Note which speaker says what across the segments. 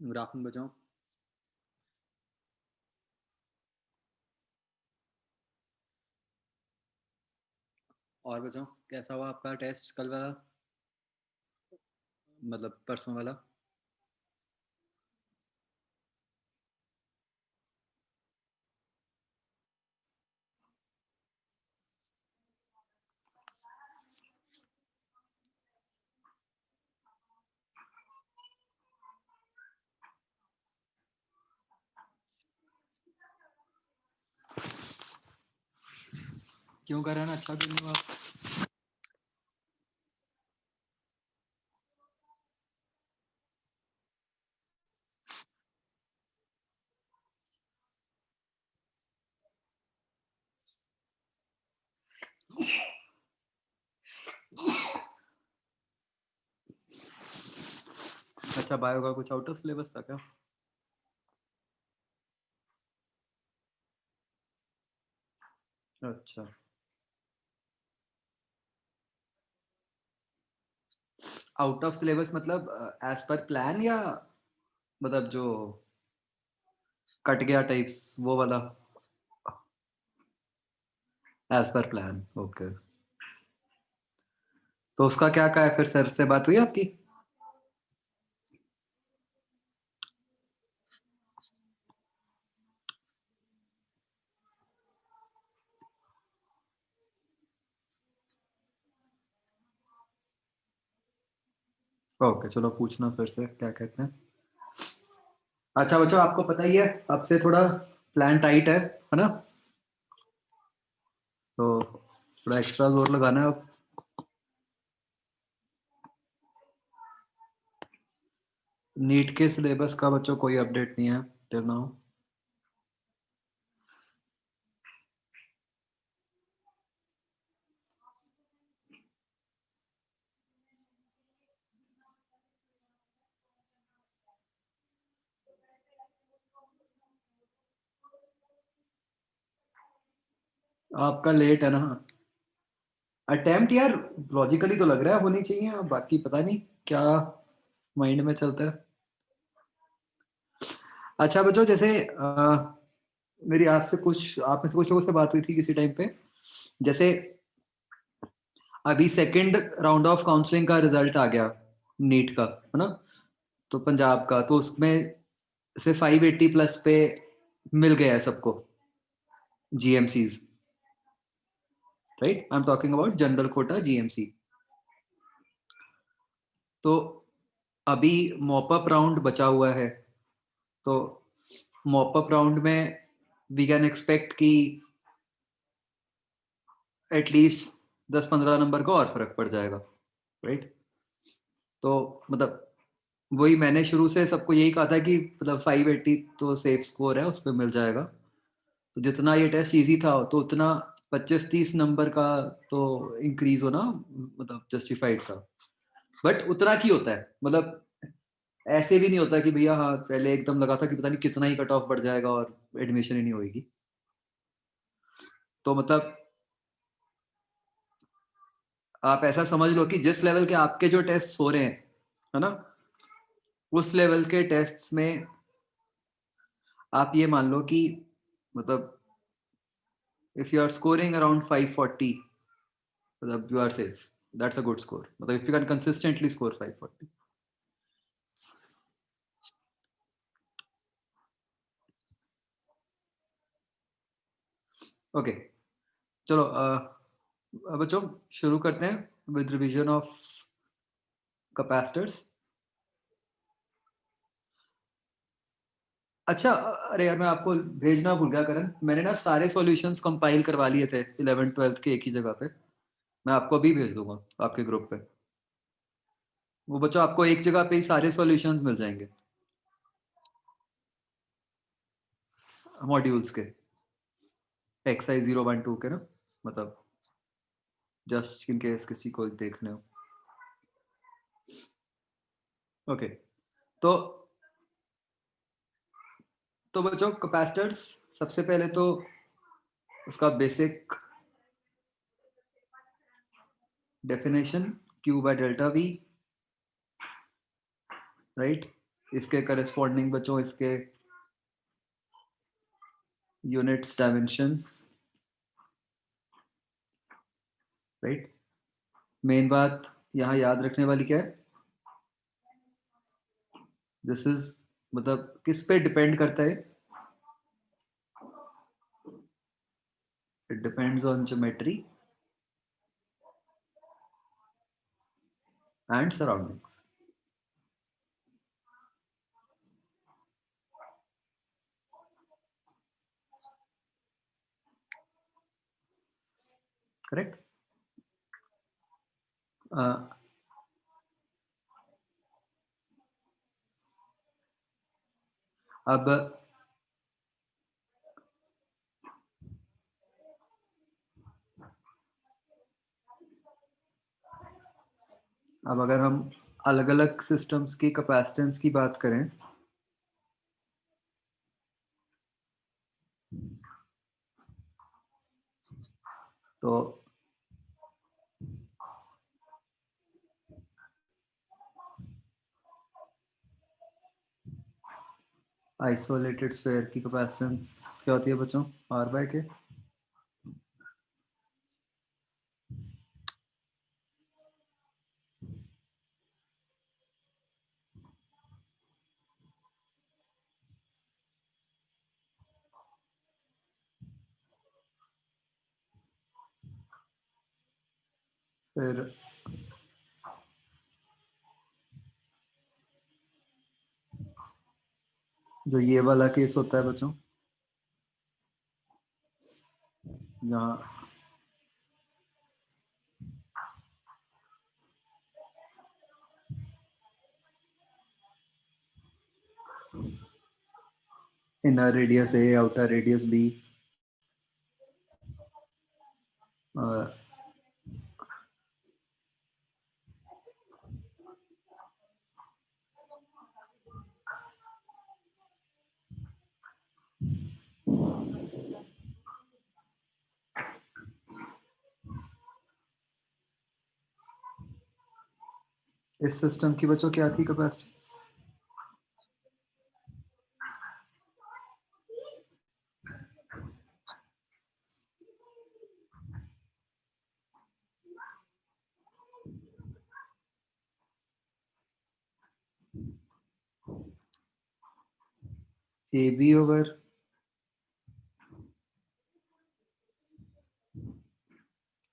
Speaker 1: Good afternoon बच्चों। और बच्चों कैसा हुआ आपका टेस्ट कल वाला, मतलब परसों वाला? क्यों कर रहे हैं ना, अच्छा क्यों नहीं हुआ आप? अच्छा, बायो का कुछ आउट ऑफ सिलेबस था क्या? अच्छा, आउट ऑफ सिलेबस मतलब एज पर प्लान या मतलब जो कट गया टाइप्स वो वाला? As per plan, okay. तो उसका क्या है, फिर सर से बात हुई आपकी? ओके, चलो पूछना सर से क्या कहते हैं। अच्छा बच्चों, आपको पता ही है अब से थोड़ा प्लान टाइट है ना? तो थोड़ा एक्स्ट्रा जोर लगाना है अब। नीट के सिलेबस का बच्चों कोई अपडेट नहीं है टिल नाउ। आपका लेट है ना? अटेम्प्ट यार लॉजिकली तो लग रहा है होनी चाहिए, अब बाकी पता नहीं क्या माइंड में चलता है। अच्छा बच्चों, जैसे मेरी आपसे कुछ, आप में से कुछ लोगों से बात हुई थी किसी टाइम पे, जैसे अभी सेकंड राउंड ऑफ काउंसलिंग का रिजल्ट आ गया नीट का, है ना? तो पंजाब का, तो उसमें से 580 प्लस पे मिल गया है सबको GMCs, right? I am talking about general quota GMC. तो अभी मॉपअप राउंड बचा हुआ है, तो मॉपअप राउंड में वी कैन एक्सपेक्ट कि एटलीस्ट 10-15 नंबर का और फर्क पड़ जाएगा, राइट? तो मतलब वही मैंने शुरू से सबको यही कहा था कि मतलब 580 तो सेफ स्कोर है, उस पर मिल जाएगा। तो जितना ये टेस्ट इजी था तो उतना 25-30 नंबर का तो इंक्रीज होना मतलब जस्टिफाइड था। बट उतना की होता है, मतलब ऐसे भी नहीं होता कि भैया हाँ पहले एकदम लगा था कि पता नहीं कितना ही कट ऑफ बढ़ जाएगा और एडमिशन ही नहीं होगी। तो मतलब आप ऐसा समझ लो कि जिस लेवल के आपके जो टेस्ट हो रहे हैं, है ना, उस लेवल के टेस्ट्स में आप ये मान लो कि मतलब if you are scoring around 540, मतलब you are safe, that's a good score, मतलब if you can consistently score 540। Okay, चलो बच्चों शुरू करते हैं विद रिवीजन ऑफ कैपेसिटर्स। अच्छा, अरे यार मैं आपको भेजना भूल गया करण, मैंने ना सारे सॉल्यूशंस कंपाइल करवा लिए थे 11th-12th के एक ही जगह पे। मैं आपको अभी भेज दूंगा आपके ग्रुप पे। वो बच्चों आपको एक जगह पे ही सारे सॉल्यूशंस मिल जाएंगे मॉड्यूल्स के, एक्सरसाइज 0-1-2 के ना, मतलब जस्ट इन केस किसी को देखने हो। ओके, तो बच्चों कैपेसिटर्स, सबसे पहले तो उसका basic definition, Q by delta we, right? इसके करस्पॉन्डिंग बच्चों इसके यूनिट्स डायमेंशंस, राइट। मेन बात यहाँ याद रखने वाली क्या है, दिस इज मतलब किस पे डिपेंड करता है, it depends on geometry and surroundings. Correct. अब अगर हम अलग अलग सिस्टम्स की कैपेसिटेंस की बात करें, तो आइसोलेटेड स्फीयर की कैपेसिटेंस क्या होती है बच्चों, आर बाय के। फिर जो ये वाला केस होता है बच्चों, जहाँ इनर रेडियस ए, आउटर रेडियस बी, इस सिस्टम की बच्चों क्या थी कैपेसिटेंस, ए बी ओवर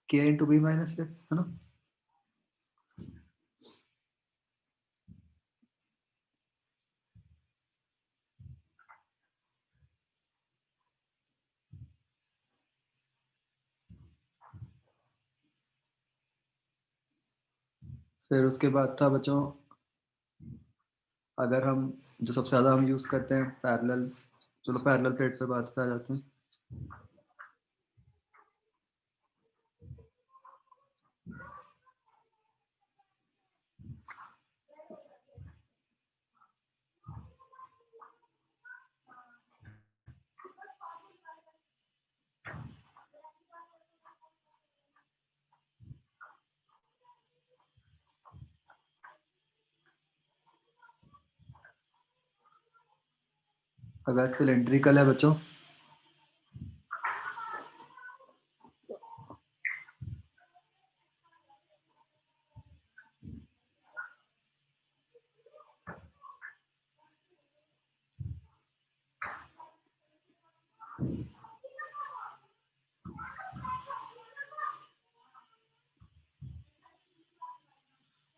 Speaker 1: के इंटू बी माइनस है ना। फिर उसके बाद था बच्चों, अगर हम जो सबसे ज्यादा हम यूज करते हैं पैरेलल, चलो पैरेलल प्लेट पे बात पे आ जाते हैं। अगर सिलेंड्रिकल है बच्चों,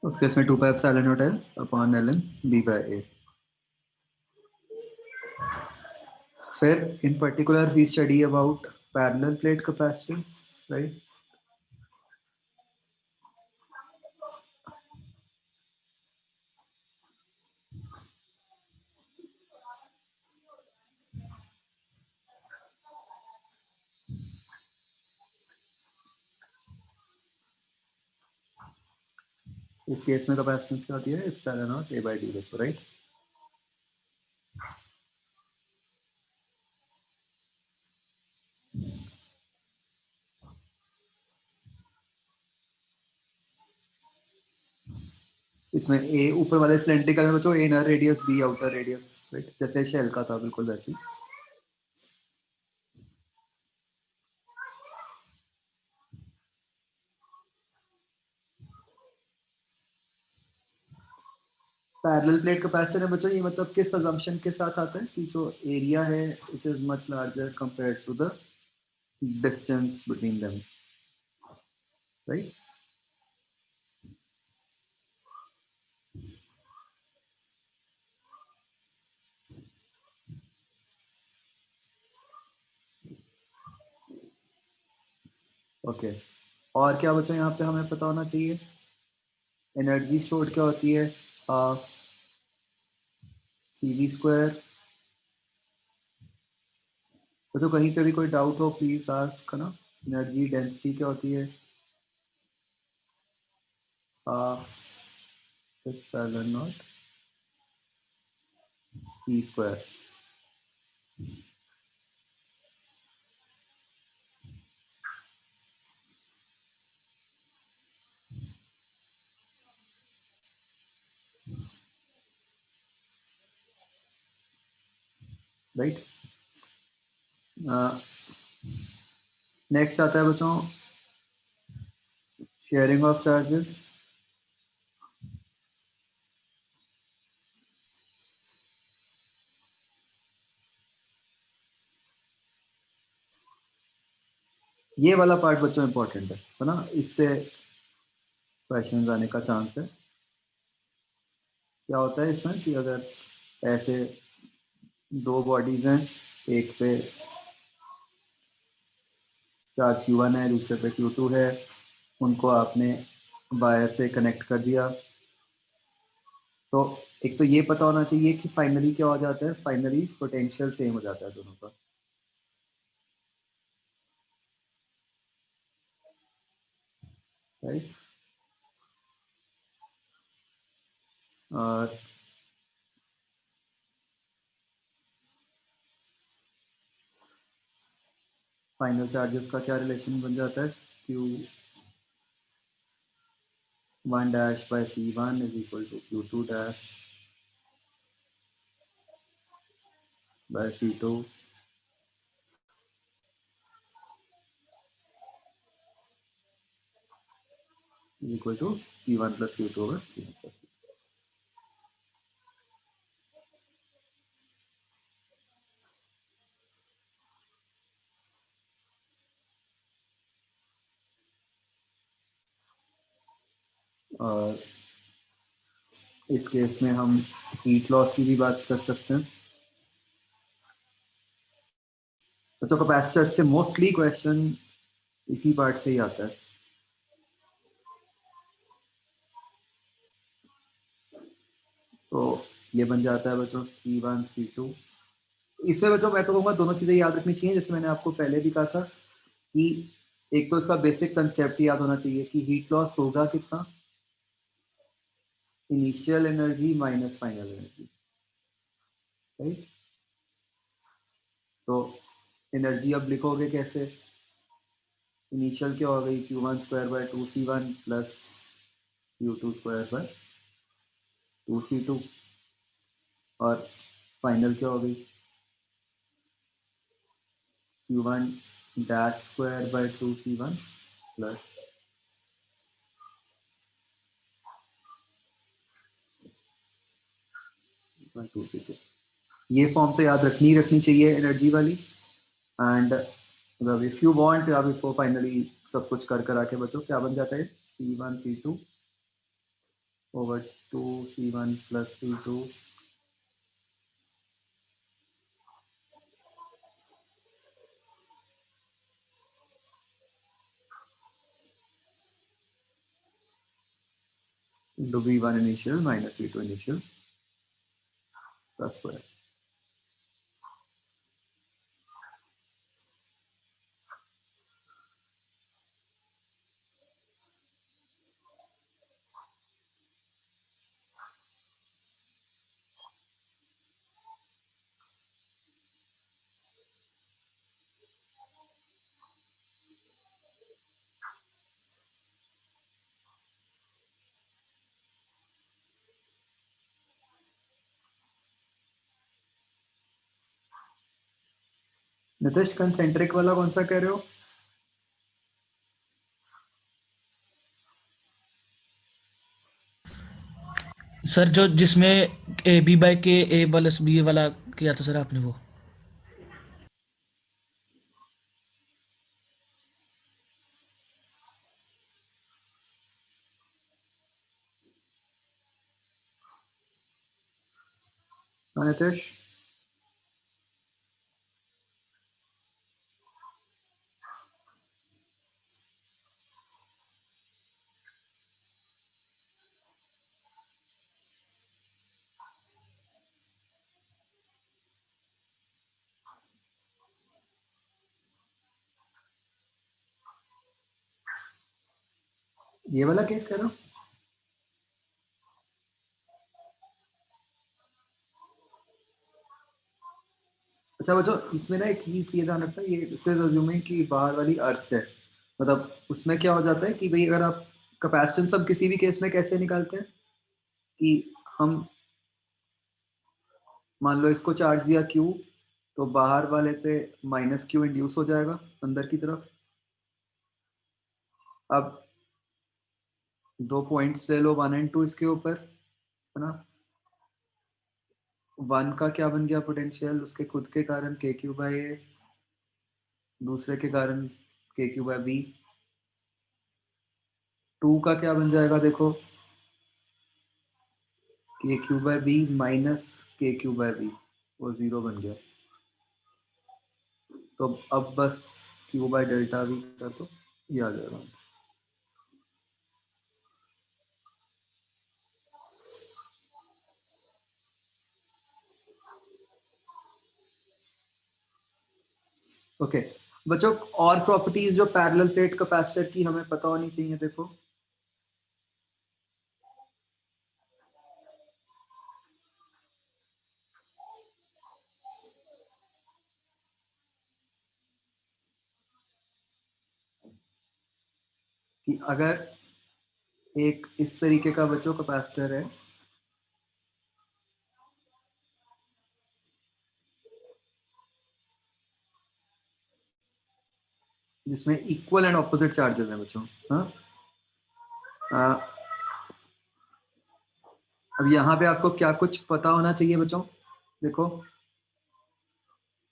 Speaker 1: उस केस में 2 pi epsilon not L upon L N B by A. फिर in particular we study about parallel plate capacitance, right. इस केस में कैपेसिटेंस क्या होती है, epsilon not A by D बच्चों, राइट। इसमें ए ऊपर वाले सिलेंड्रिकल में बच्चों, inner radius, B outer radius, right, जैसे शेल का था बिल्कुल वैसे। पैरेलल प्लेट कैपेसिटर है बच्चों, ये मतलब किस अजम्पशन के साथ आता है कि जो एरिया है it is much larger compared to the distance between them, right. Okay, और क्या बच्चों यहाँ पे हमें पता होना चाहिए? एनर्जी स्टोर्ड क्या होती है? सी वी स्क्वायर। बच्चों कहीं पे भी कोई डाउट हो प्लीज आस्क ना। एनर्जी डेंसिटी क्या होती है? Not E square, right. Next आता है बच्चों शेयरिंग ऑफ चार्जेस। ये वाला पार्ट बच्चों इंपॉर्टेंट है ना, इससे क्वेश्चन आने का चांस है। क्या होता है इसमें कि अगर ऐसे दो बॉडीज हैं, एक पे चार्ज Q1 है, दूसरे पे Q2 है, उनको आपने वायर से कनेक्ट कर दिया, तो एक तो ये पता होना चाहिए कि फाइनली क्या हो जाता है, फाइनली पोटेंशियल सेम हो जाता है दोनों का, राइट। और फाइनल चार्जेस का क्या रिलेशन बन जाता है? Q1 dash by C1 is equal to Q2 dash by C2 is equal to Q1 plus Q2 over C1 plus C2। और इस केस में हम हीट लॉस की भी बात कर सकते हैं। बच्चों कैपेसिटर से मोस्टली क्वेश्चन इसी पार्ट से ही आता है। तो ये बन जाता है बच्चों C1 C2। इसमें बच्चों मैं तो कहूँगा दोनों चीज़ें याद रखनी चाहिए, जैसे मैंने आपको पहले भी कहा था कि एक तो इसका बेसिक कंसेप्ट याद होना चाहिए कि हीट लॉस होगा कितना, initial energy minus final energy, right. तो एनर्जी अब लिखोगे कैसे? इनिशियल क्या हो गई, Q1 square by 2C1 plus Q2 square by 2C2, और फाइनल क्या हो गई, Q1 dash square by 2C1 plus 2C2। ये फॉर्म तो याद रखनी चाहिए एनर्जी वाली। एंड मतलब इफ यू वांट आप इसको फाइनली सब कुछ कर कर आके बचो, क्या बन जाता है C1 C2 over 2C1 plus C2 into V1 initial minus V2 initial plus square। Nitish concentric वाला कौन सा कह रहे हो?
Speaker 2: सर जो जिसमें ए बी बाई के ए प्लस बी वाला किया था सर आपने वो।
Speaker 1: हाँ, नितिश। ये वाला केस कह रहे हो? अच्छा बच्चों, इसमें ना एक चीज ये ध्यान रखना, ये इससे अज्यूमिंग कि बाहर वाली अर्थ है। मतलब उसमें क्या हो जाता है कि भाई अगर आप कैपेसिटेंस हम किसी भी केस में कैसे निकालते हैं कि हम मान लो इसको चार्ज दिया Q, तो बाहर वाले पे माइनस Q इंड्यूस हो जाएगा अंदर की तरफ। अब दो पॉइंट्स ले लो 1 और 2 इसके ऊपर, है ना। 1 का क्या बन गया पोटेंशियल, उसके खुद के कारण KQ/A, दूसरे के कारण KQ/B। 2 का क्या बन जाएगा देखो, KQ/B माइनस KQ/B, वो 0 बन गया। तो अब बस Q/ΔV कर दो, ये आ जाएगा आंसर। ओके बच्चों, और प्रॉपर्टीज जो पैरेलल प्लेट कैपेसिटर की हमें पता होनी चाहिए, देखो। कि अगर एक इस तरीके का बच्चों कैपेसिटर है, जिसमें इक्वल एंड ऑपोजिट चार्जेस हैं बच्चों, हाँ। अब यहाँ पे आपको क्या कुछ पता होना चाहिए बच्चों, देखो।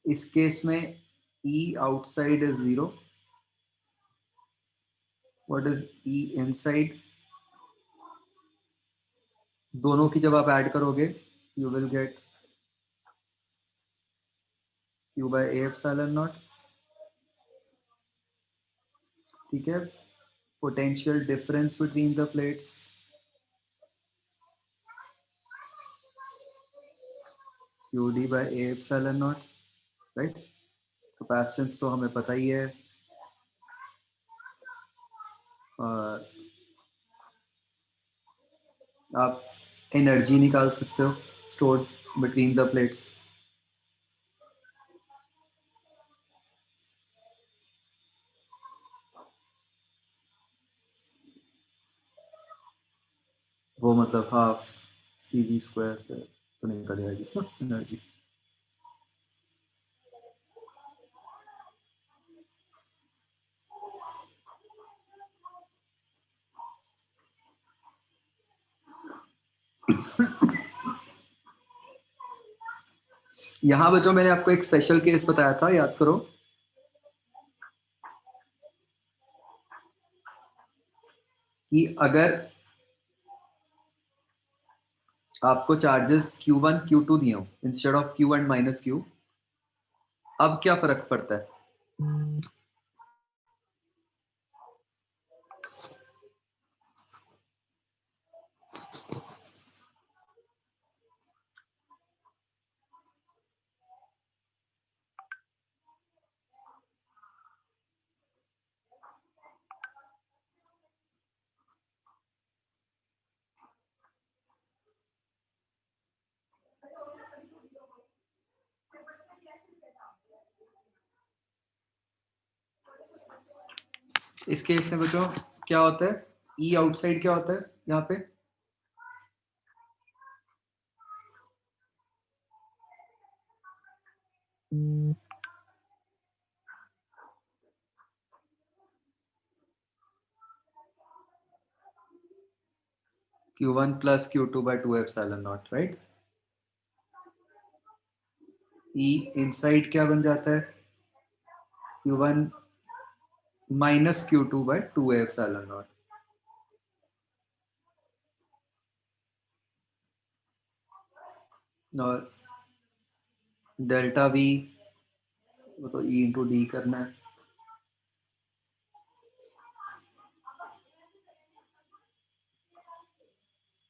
Speaker 1: इस केस में E outside is 0, what is E inside? दोनों की जब आप ऐड करोगे you will get Q/A epsilon not. ठीक है, potential difference between the plates QD/A epsilon not, right. Capacitance तो हमें पता ही है, और आप एनर्जी निकाल सकते हो स्टोर्ड बिटवीन द प्लेट्स। वो मतलब हाफ CV² से तो निकल जाएगी एनर्जी। यहाँ बच्चों मैंने आपको एक स्पेशल केस बताया था, याद करो। कि अगर आपको चार्जेस Q1 Q2 दिए हो instead of Q1 minus Q, अब क्या फर्क पड़ता है? इस केस में बच्चों क्या होता है, E आउटसाइड क्या होता है यहाँ पे? Q1 plus Q2 by 2 epsilon naught, right? E inside क्या बन जाता है? Q1 minus Q2 by 2 epsilon naught. और डेल्टा V वो तो E इंटू डी करना है.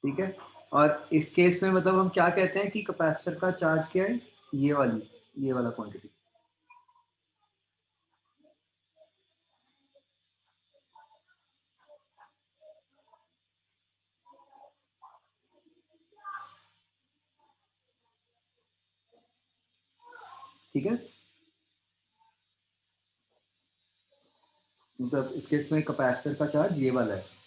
Speaker 1: ठीक है. और इस केस में मतलब हम क्या कहते हैं कि कैपेसिटर का चार्ज क्या है? ये वाला क्वांटिटी. ठीक है. मतलब इस केस में कैपेसिटर का चार्ज ये वाला है.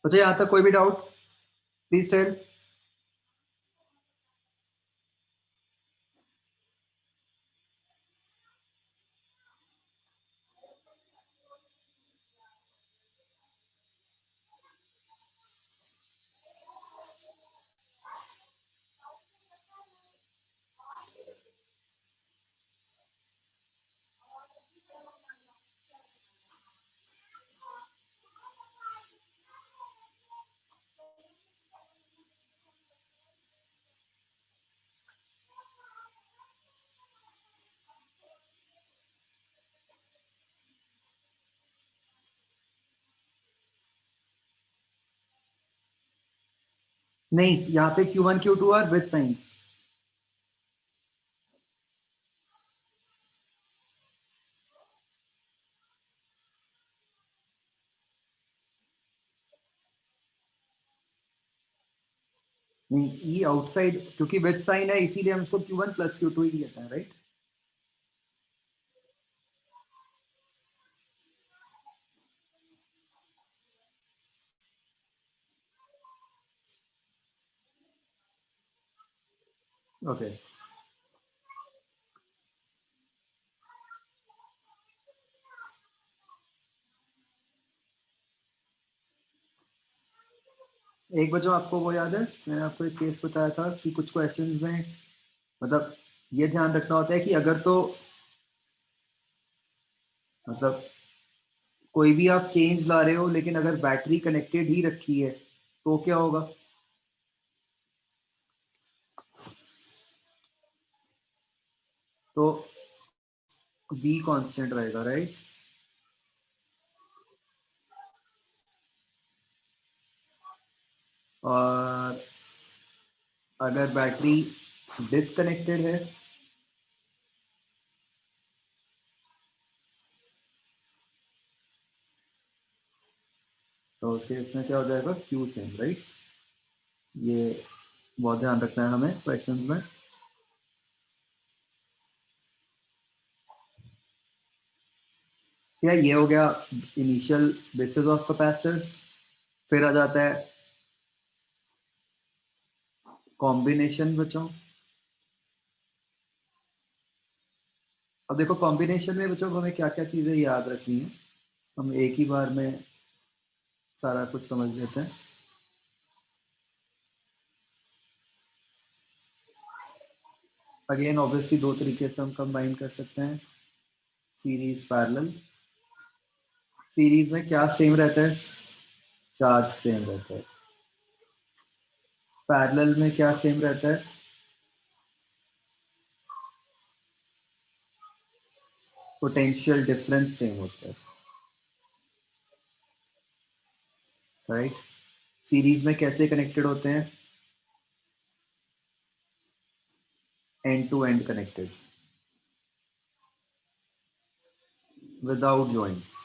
Speaker 1: अच्छा, यहाँ तक कोई भी डाउट? Please tell. नहीं, यहाँ पे Q1 Q2 are with signs. नहीं, E आउटसाइड क्योंकि विद साइन है इसीलिए हम इसको Q1 प्लस Q2 ही कहते हैं, राइट? ओके. एक बच्चों आपको वो याद है, मैंने आपको एक केस बताया था कि कुछ क्वेश्चंस में मतलब ये ध्यान रखना होता है कि अगर तो मतलब कोई भी आप चेंज ला रहे हो लेकिन अगर बैटरी कनेक्टेड ही रखी है तो क्या होगा? तो V कांस्टेंट रहेगा, राइट? और अगर बैटरी डिसकनेक्टेड है तो उसके इसमें क्या हो जाएगा? Q same, right? ये बहुत ध्यान रखना है हमें क्वेश्चंस में. क्या ये हो गया इनिशियल बेसिस ऑफ कैपेसिटर्स. फिर आ जाता है कॉम्बिनेशन बच्चों. अब देखो कॉम्बिनेशन में बच्चों हमें क्या क्या चीज़ें याद रखनी है. हम एक ही बार में सारा कुछ समझ लेते हैं. अगेन ऑब्वियसली दो तरीके से हम कंबाइन कर सकते हैं, सीरीज पैरेलल. सीरीज में क्या सेम रहता है? चार्ज सेम रहता है. पैरेलल में क्या सेम रहता है? पोटेंशियल डिफरेंस सेम होता है, राइट? सीरीज में कैसे कनेक्टेड होते हैं? End to end connected without joints.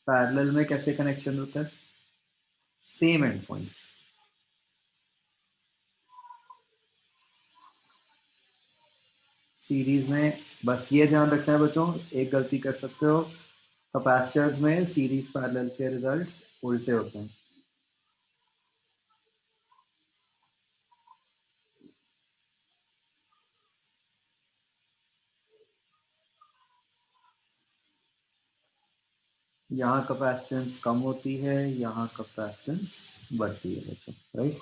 Speaker 1: Parallel में कैसे कनेक्शन होता है? Same and points. सीरीज में बस ये ध्यान रखना है बच्चों, एक गलती कर सकते हो, कैपेसिटर्स में सीरीज पैरेलल के रिजल्ट्स उल्टे होते हैं. यहाँ कैपेसिटेंस कम होती है, यहाँ कैपेसिटेंस बढ़ती है बच्चों, राइट।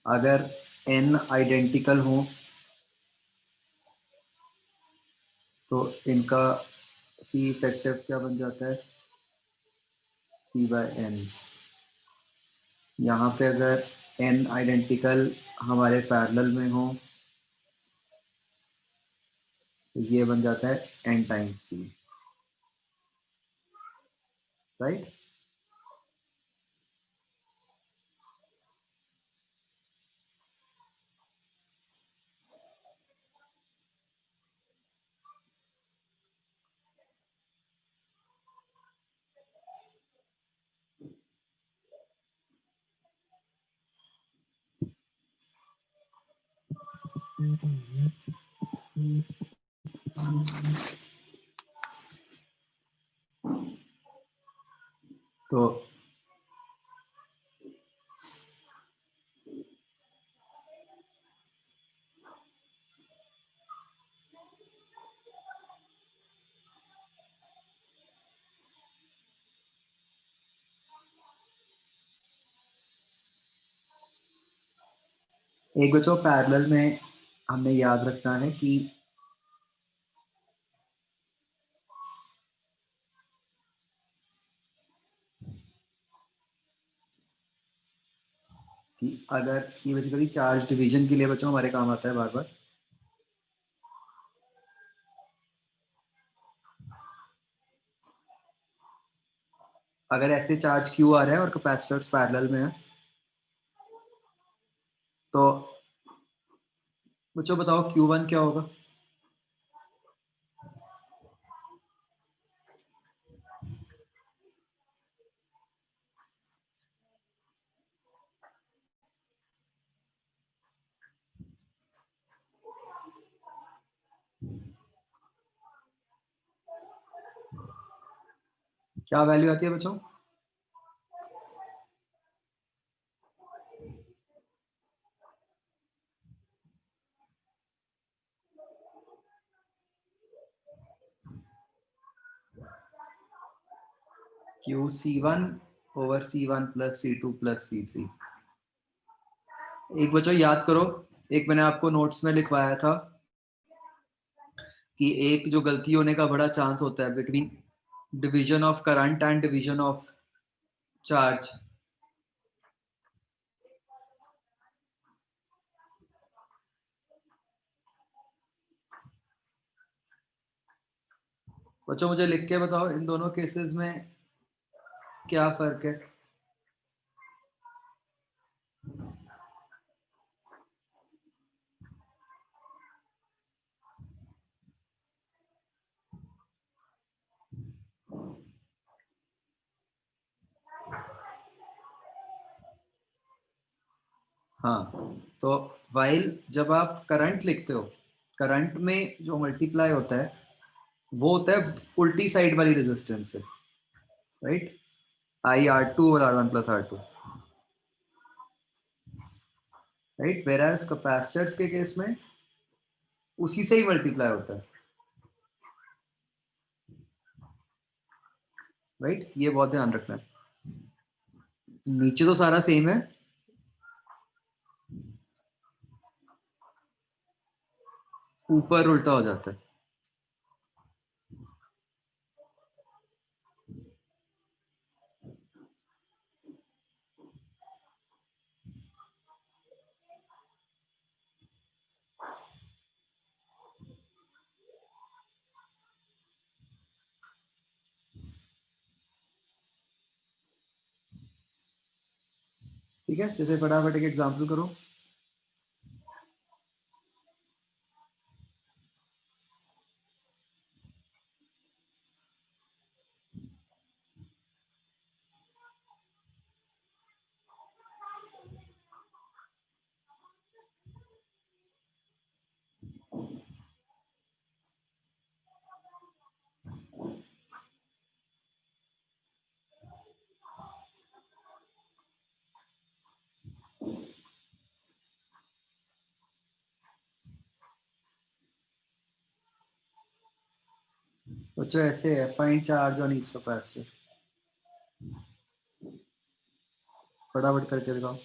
Speaker 1: अगर n आइडेंटिकल हो तो इनका C इफेक्टिव क्या बन जाता है, C/n। यहाँ पे अगर n आइडेंटिकल हमारे पैरेलल में हो तो ये बन जाता है n टाइम्स C, राइट। तो एक बच्चों पैरेलल में हमें याद रखना है कि अगर ये बेसिकली चार्ज डिवीजन के लिए बच्चों हमारे काम आता है बार बार। अगर ऐसे चार्ज क्यू आ रहा है और कैपेसिटर्स पैरेलल में है तो बच्चों बताओ Q1 क्या होगा। क्या वैल्यू आती है बच्चों, QC1/C1 + C2 + C3। एक बच्चों याद करो, एक मैंने आपको नोट्स में लिखवाया था कि एक जो गलती होने का बड़ा चांस होता है between division of current and division of charge. बच्चों मुझे लिख के बताओ इन दोनों केसेस में क्या फर्क है। हाँ, तो वाइल जब आप करंट लिखते हो, करंट में जो मल्टीप्लाई होता है वो होता है उल्टी साइड वाली रेजिस्टेंस से, राइट। IR2 और R1 + R2, राइट। वेराज कैपेसिटर्स के केस में उसी से ही मल्टीप्लाई होता है, राइट। ये बहुत ध्यान रखना है, नीचे तो सारा सेम है, ऊपर उल्टा हो जाता है। ठीक है, जैसे फटाफट एक एग्जांपल करो। बच्चों ऐसे है, find charge on each capacitor, फटाफट करके दिखाओ।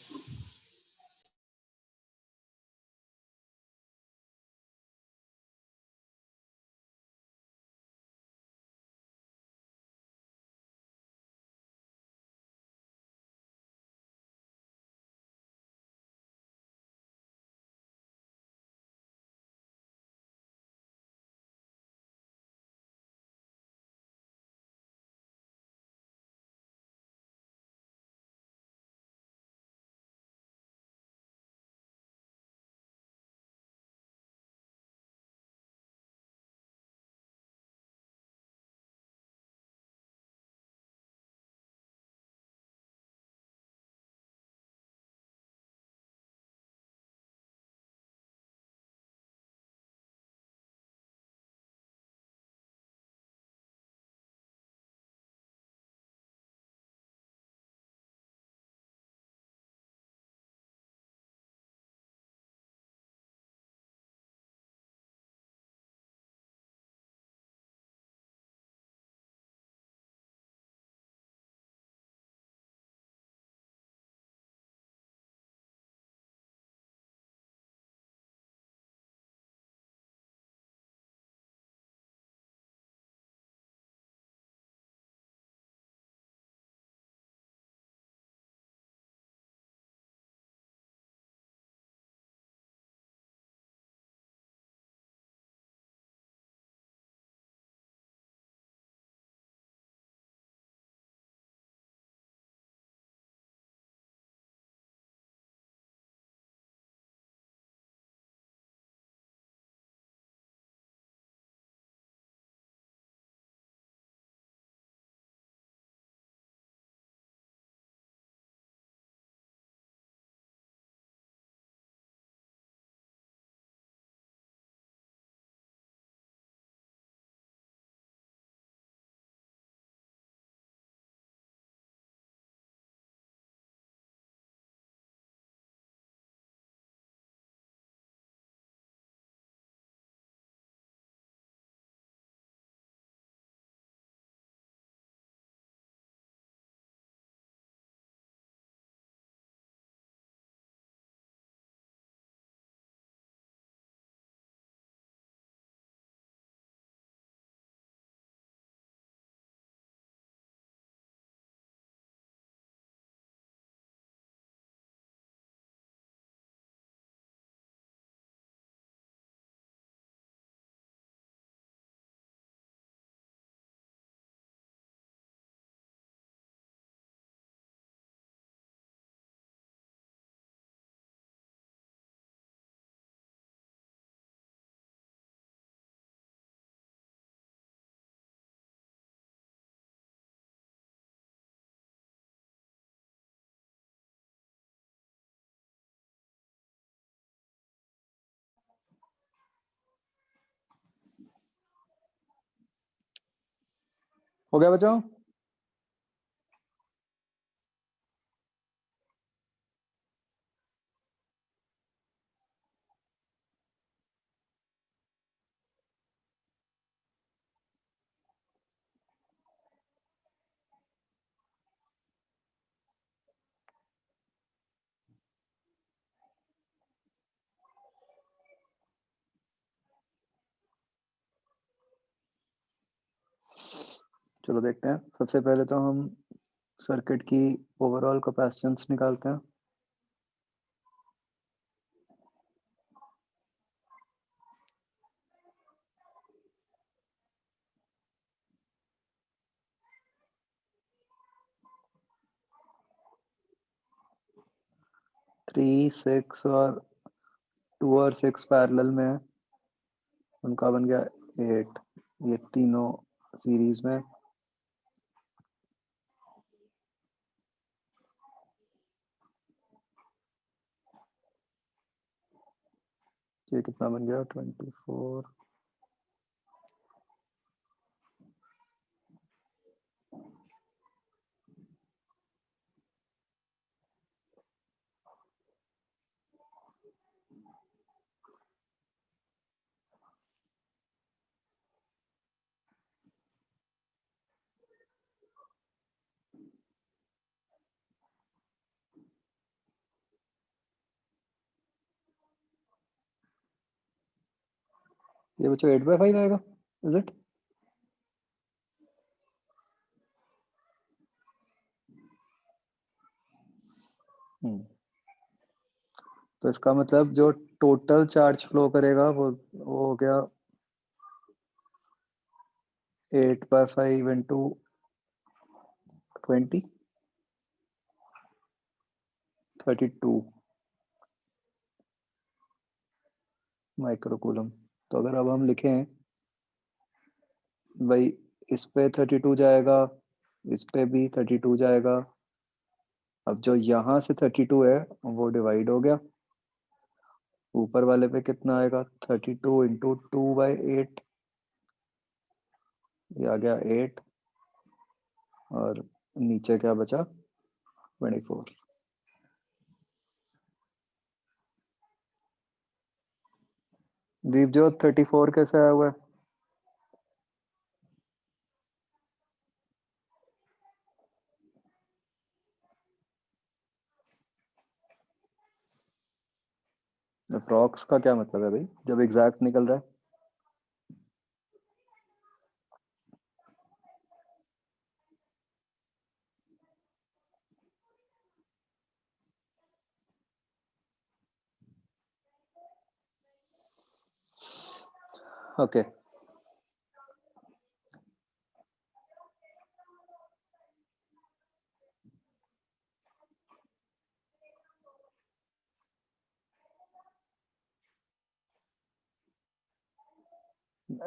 Speaker 1: हो गया बच्चों? चलो देखते हैं। सबसे पहले तो हम सर्किट की ओवरऑल कैपेसिटेंस निकालते हैं। थ्री, 6 और 2 और 6 पैरेलल में है, उनका बन गया 8। ये तीनों सीरीज में। ये कितना बन गया? 24। ये बच्चों 8/5 आएगा, इज इट? तो इसका मतलब जो टोटल चार्ज फ्लो करेगा वो हो गया 8/5 इंटू 20, 32 माइक्रोकूलम। तो अगर अब हम लिखें भाई, इस पे 32 जाएगा, इस पे भी 32 जाएगा। अब जो यहाँ से 32 है वो डिवाइड हो गया, ऊपर वाले पे कितना आएगा, 32 इंटू 2/8, ये आ गया 8, और नीचे क्या बचा, 24। दीपजोत 34 कैसे आया हुआ है? अप्रॉक्स का क्या मतलब है भाई, जब एग्जैक्ट निकल रहा है? ओके,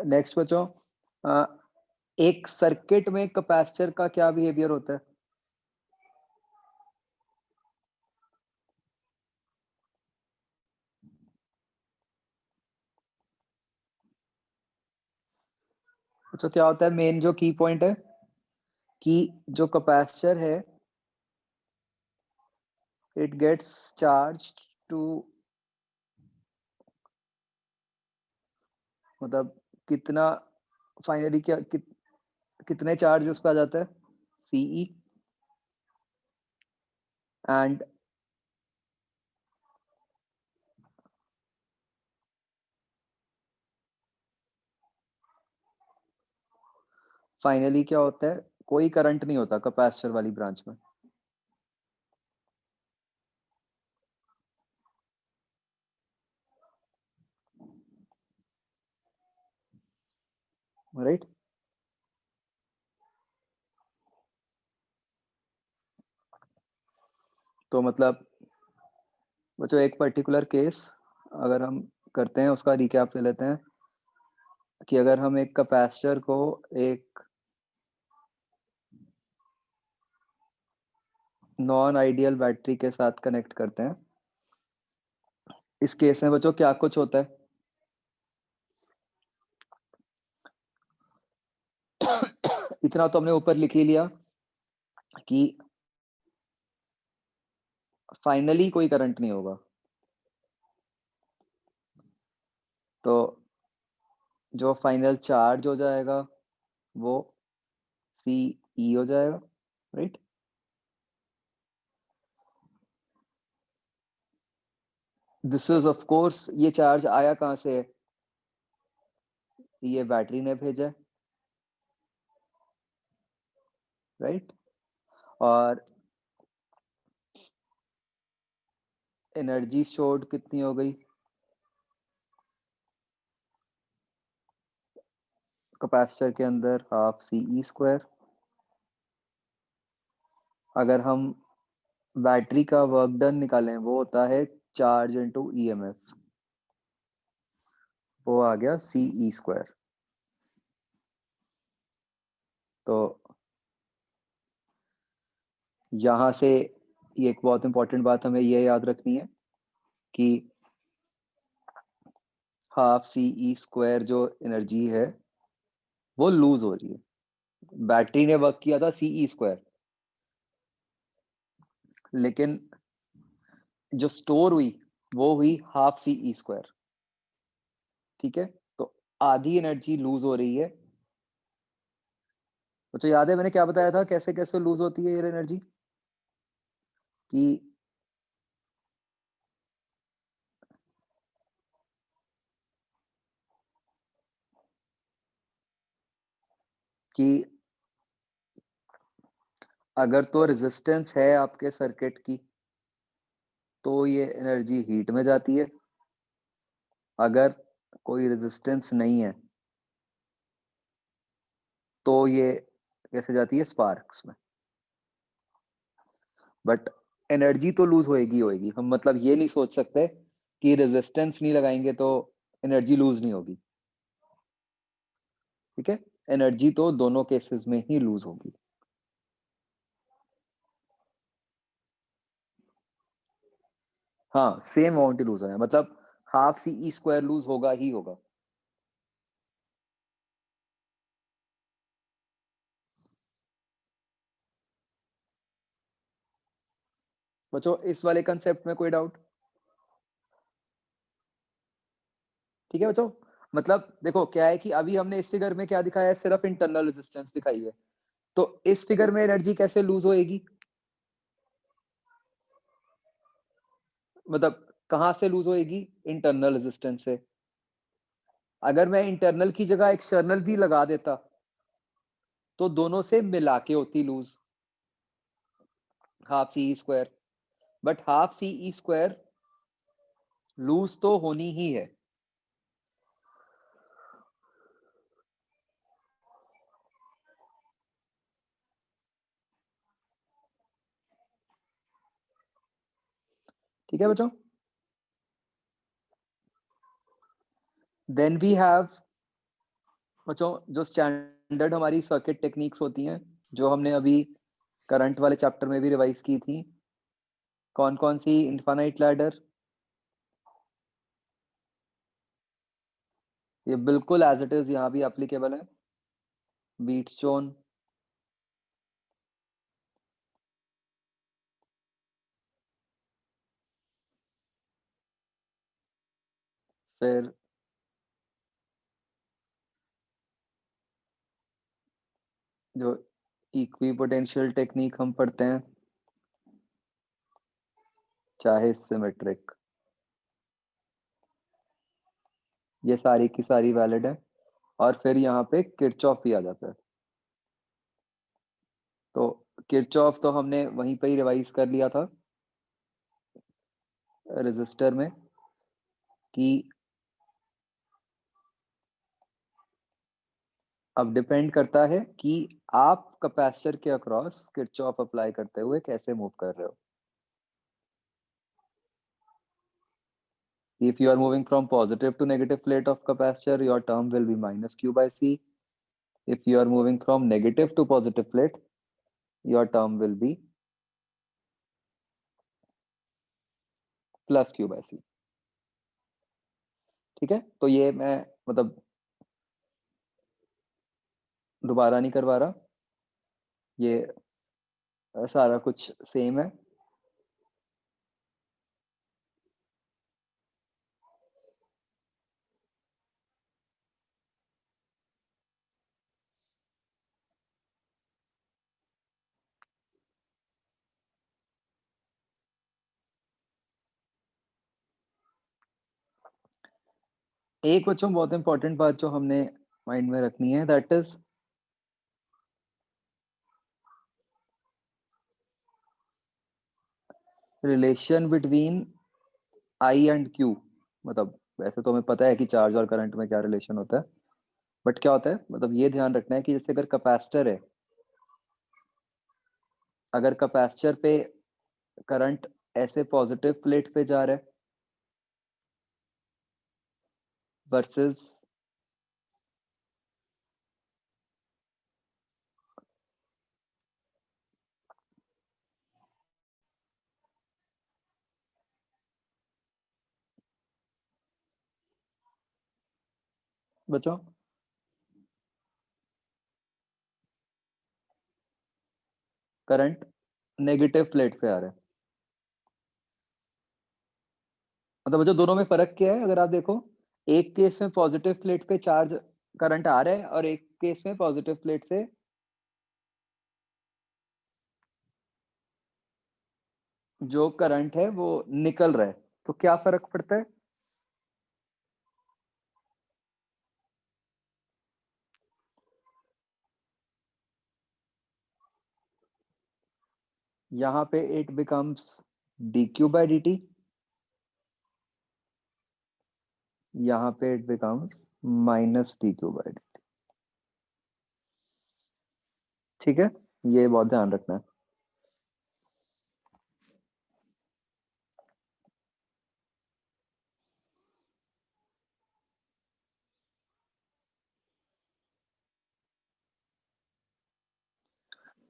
Speaker 1: नेक्स्ट बच्चों, एक सर्किट में कैपेसिटर का क्या बिहेवियर होता है? बच्चों क्या होता है, मेन जो की पॉइंट है कि जो कैपेसिटर है इट गेट्स चार्ज टू, मतलब कितना फाइनली क्या कितने चार्ज उस पर आ जाता है, सीई, एंड फाइनली क्या होता है, कोई करंट नहीं होता कैपेसिटर वाली ब्रांच में। राइट? तो मतलब बच्चों एक पर्टिकुलर केस अगर हम करते हैं, उसका रिकैप ले लेते हैं कि अगर हम एक कैपेसिटर को एक नॉन आइडियल बैटरी के साथ कनेक्ट करते हैं, इस केस में बच्चों क्या कुछ होता है? इतना तो हमने ऊपर लिख ही लिया कि फाइनली कोई करंट नहीं होगा, तो जो फाइनल चार्ज हो जाएगा वो सीई हो जाएगा। Right? This is of course, ये चार्ज आया कहां से है, ये बैटरी ने भेजा है। राइट? और एनर्जी स्टोर्ड कितनी हो गई कैपेसिटर के अंदर, हाफ सीई स्क्वायर। अगर हम बैटरी का वर्क डन निकालें वो होता है चार्ज इनटू ईएमएफ, वो आ गया सीई स्क्वायर। तो यहां से ये एक बहुत इंपॉर्टेंट बात हमें ये याद रखनी है कि हाफ सीई स्क्वायर जो एनर्जी है वो लूज हो रही है, बैटरी ने वर्क किया था सीई स्क्वायर, लेकिन जो स्टोर हुई वो हुई हाफ सीई स्क्वायर। ठीक है, तो आधी एनर्जी लूज हो रही है। तो याद है मैंने क्या बताया था, कैसे कैसे लूज होती है ये एनर्जी, कि कि अगर तो रेजिस्टेंस है आपके सर्किट की तो ये एनर्जी हीट में जाती है, अगर कोई रेजिस्टेंस नहीं है तो ये कैसे जाती है, स्पार्क्स में। बट एनर्जी तो लूज होएगी। हम मतलब ये नहीं सोच सकते कि रेजिस्टेंस नहीं लगाएंगे तो एनर्जी लूज नहीं होगी। ठीक है, एनर्जी तो दोनों केसेस में ही लूज होगी। हाँ, सेम अमाउंट ही लूज होना है, मतलब half C E square loose होगा ही होगा। बच्चों इस वाले कंसेप्ट में कोई डाउट? ठीक है बच्चों, मतलब देखो क्या है कि अभी हमने इस फिगर में क्या दिखाया है, सिर्फ इंटरनल रेजिस्टेंस दिखाई है। तो इस फिगर में एनर्जी कैसे लूज होएगी, मतलब कहां से लूज होएगी, इंटरनल रेजिस्टेंस से। अगर मैं इंटरनल की जगह एक्सटर्नल भी लगा देता तो दोनों से मिला के होती loss, half C E square. But half C E square loss तो होनी ही है। ठीक है बच्चों, देन वी हैव बच्चों जो स्टैंडर्ड हमारी सर्किट टेक्निक्स होती हैं, जो हमने अभी करंट वाले चैप्टर में भी रिवाइज की थी। कौन कौन सी, इनफाइनाइट लैडर, ये बिल्कुल एज इट इज यहाँ भी एप्लीकेबल है। व्हीटस्टोन, फिर जो इक्विपोटेंशियल टेक्निक हम पढ़ते हैं, चाहे सिमेट्रिक, ये सारी की सारी वैलिड है। और फिर यहाँ पे किरचॉफ भी आ जाता है। तो किरचॉफ तो हमने वहीं पे ही रिवाइज कर लिया था रजिस्टर में, कि अब डिपेंड करता है कि आप कैपेसिटर के अक्रॉस किरचॉफ अप्लाई करते हुए कैसे मूव कर रहे हो। If you are moving from positive to negative plate of capacitor, your term will be minus Q by C. If you are moving from negative to positive plate, your term will be plus Q by C. ठीक है, तो ये मैं मतलब दोबारा नहीं करवा रहा, ये सारा कुछ सेम है। एक बच्चों बहुत इंपॉर्टेंट बात जो हमने माइंड में रखनी है, that is relation between I and Q. मतलब वैसे तो हमें पता है कि चार्ज और करंट में क्या रिलेशन होता है, बट क्या होता है, मतलब ये ध्यान रखना है कि जैसे अगर कैपेसिटर है, अगर कैपेसिटर पे करंट ऐसे पॉजिटिव प्लेट पे जा रहा है वर्सेस बच्चों करंट नेगेटिव प्लेट पे आ रहा है, मतलब बच्चों दोनों में फर्क क्या है, अगर आप देखो एक केस में पॉजिटिव प्लेट पे चार्ज करंट आ रहा है और एक केस में पॉजिटिव प्लेट से जो करंट है वो निकल रहा है, तो क्या फर्क पड़ता है। यहाँ पे it becomes dq by dt, यहाँ पे it becomes minus dq by dt। ठीक है, ये बहुत ध्यान रखना है।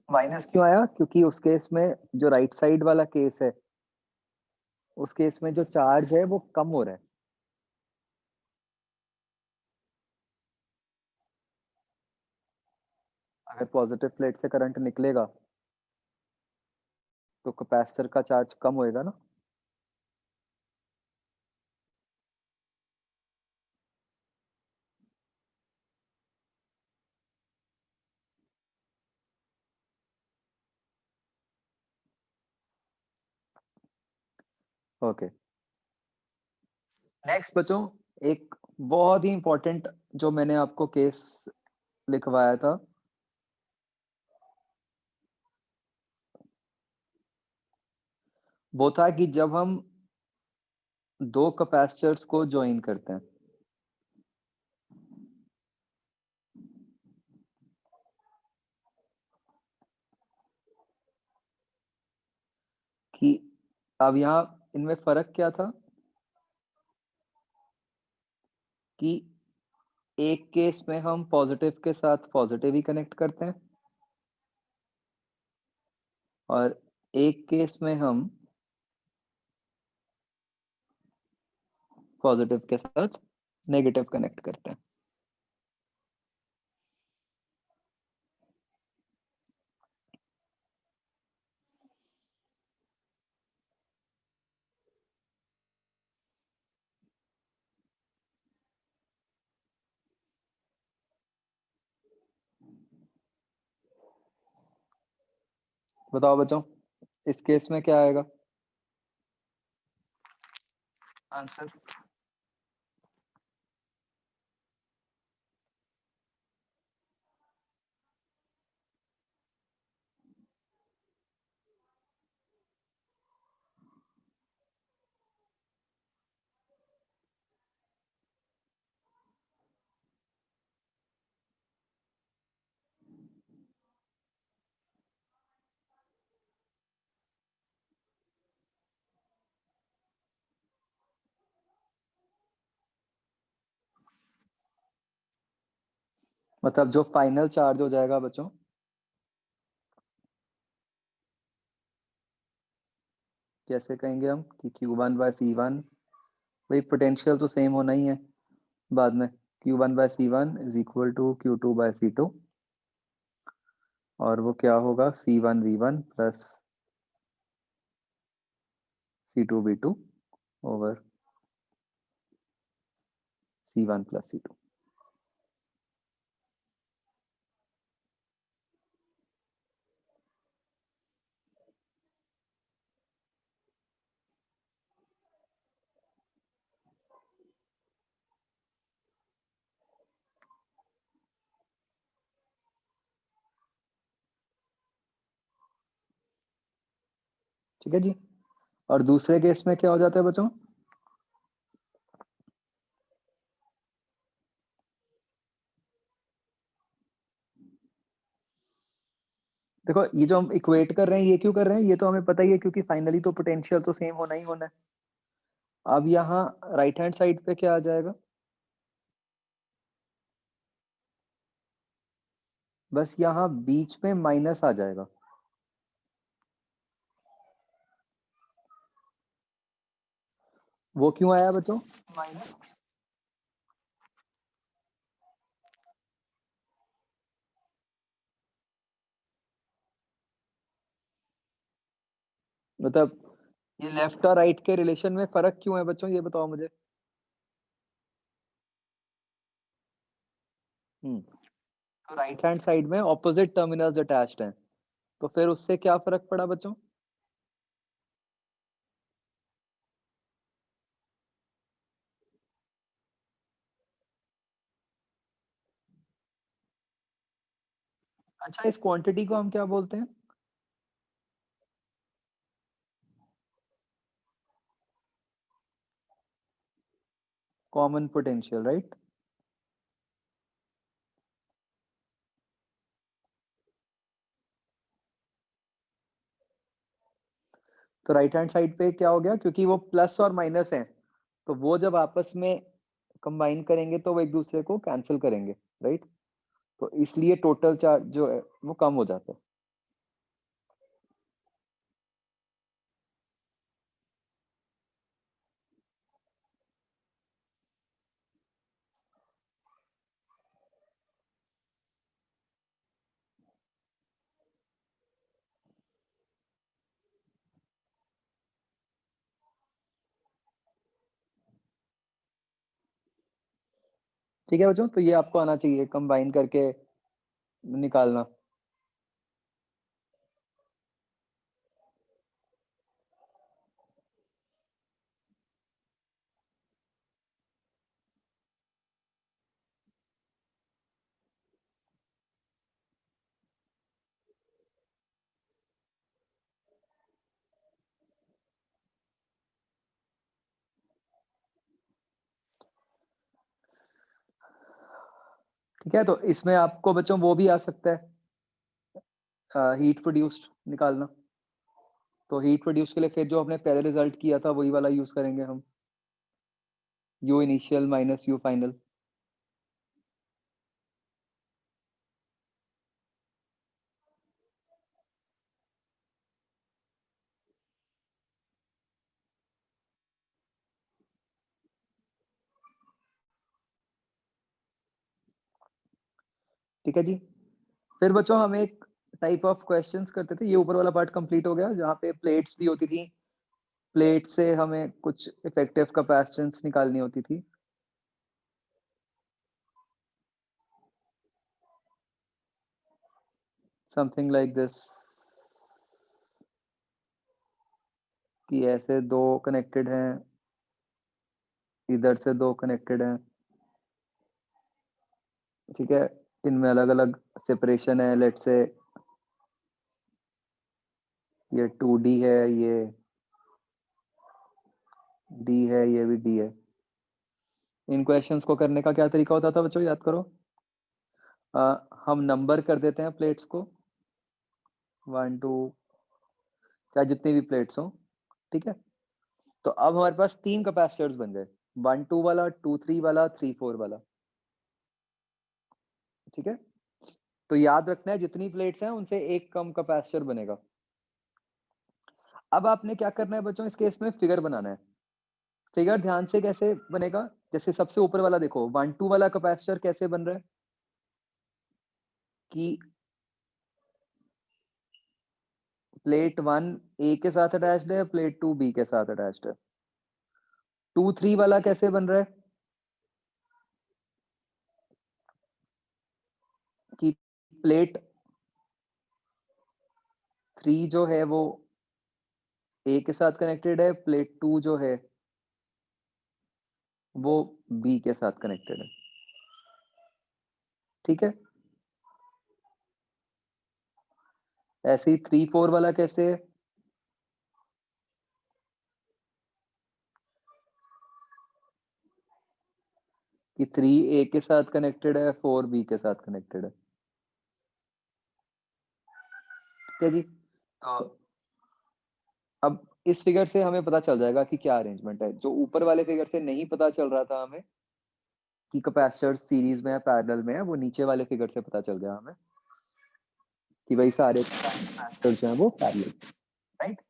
Speaker 1: माइनस क्यों आया? क्योंकि उस केस में जो राइट साइड वाला केस है, उस केस में जो चार्ज है वो कम हो रहा है। अगर पॉजिटिव प्लेट से करंट निकलेगा तो कैपेसिटर का चार्ज कम होएगा ना। ओके, नेक्स्ट बच्चों, एक बहुत ही इंपॉर्टेंट जो मैंने आपको केस लिखवाया था, वो था कि जब हम दो कैपेसिटर्स को ज्वाइन करते हैं, कि अब यहाँ इनमें फर्क क्या था कि एक केस में हम पॉजिटिव के साथ पॉजिटिव ही कनेक्ट करते हैं और एक केस में हम पॉजिटिव के साथ नेगेटिव कनेक्ट करते हैं। बताओ बच्चों, इस केस में क्या आएगा आंसर? मतलब जो फाइनल चार्ज हो जाएगा बच्चों, कैसे कहेंगे हम कि Q1 बाय C1, भाई पोटेंशियल तो सेम होना ही है बाद में। Q1 by C1 is equal to Q2 by C2, और वो क्या होगा, C1V1 plus C2V2 over C1 plus C2। ठीक है जी, और दूसरे केस में क्या हो जाता है बच्चों? देखो, ये जो हम इक्वेट कर रहे हैं, ये क्यों कर रहे हैं, ये तो हमें पता ही है, क्योंकि फाइनली तो पोटेंशियल तो सेम होना ही होना है। अब यहाँ राइट हैंड साइड पे क्या आ जाएगा? बस यहाँ बीच में माइनस आ जाएगा। वो क्यों आया बच्चों माइनस? मतलब ये लेफ्ट और राइट के रिलेशन में फर्क क्यों है बच्चों, ये बताओ मुझे। तो राइट हैंड साइड में ऑपोजिट टर्मिनल्स अटैच्ड हैं, तो फिर उससे क्या फर्क पड़ा बच्चों? अच्छा, इस क्वांटिटी को हम क्या बोलते हैं? Common potential, right? तो राइट हैंड साइड पे क्या हो गया, क्योंकि वो प्लस और माइनस है, तो वो जब आपस में कंबाइन करेंगे तो वो एक दूसरे को कैंसिल करेंगे, राइट? तो इसलिए टोटल चार्ज जो है वो कम हो जाता है। ठीक है बच्चों, तो ये आपको आना चाहिए कंबाइन करके निकालना। ठीक है, तो इसमें आपको बच्चों वो भी आ सकता है, हीट प्रोड्यूस्ड निकालना। तो हीट प्रोड्यूस के लिए फिर जो हमने पहले रिजल्ट किया था वही वाला यूज करेंगे हम, you initial minus you final. ठीक है जी। फिर बच्चों हम एक टाइप ऑफ क्वेश्चंस करते थे, ये ऊपर वाला पार्ट कंप्लीट हो गया जहाँ पे प्लेट्स दी होती थी, प्लेट से हमें कुछ इफेक्टिव कैपेसिटेंस निकालनी होती थी। समथिंग लाइक दिस, कि ऐसे दो कनेक्टेड हैं, इधर से दो कनेक्टेड हैं, ठीक है, इनमें अलग अलग सेपरेशन है, लेट से ये 2D है, ये D है, ये भी D है। इन क्वेश्चंस को करने का क्या तरीका होता था बच्चों, याद करो। हम नंबर कर देते हैं प्लेट्स को, 1 2, चाहे जितनी भी प्लेट्स हो, ठीक है। तो अब हमारे पास 3 कैपेसिटर्स बन गए, 1 2 वाला, 2 3 वाला, 3 4 वाला, ठीक है। तो याद रखना है जितनी प्लेट्स हैं उनसे एक कम कैपेसिटर बनेगा। अब आपने क्या करना है बच्चों, इस केस में फिगर बनाना है। फिगर ध्यान से कैसे बनेगा, जैसे सबसे ऊपर वाला देखो, 1 2 वाला कैपेसिटर कैसे बन रहा है कि प्लेट 1 ए के साथ अटैच्ड है, प्लेट 2 बी के साथ अटैच्ड है। 2 3 वाला कैसे बन रहा है कि प्लेट 3 जो है वो ए के साथ कनेक्टेड है, प्लेट 2 जो है वो बी के साथ कनेक्टेड है, ठीक है। ऐसे ही 3 4 वाला कैसे है कि 3 ए के साथ कनेक्टेड है, 4 बी के साथ कनेक्टेड है, ठीक है जी। तो अब इस फिगर से हमें पता चल जाएगा कि क्या अरेंजमेंट है। जो ऊपर वाले फिगर से नहीं पता चल रहा था हमें कि कैपेसिटर सीरीज में है पैरेलल में है, वो नीचे वाले फिगर से पता चल गया हमें कि भाई सारे कैपेसिटर जो है वो पैरेलल, राइट।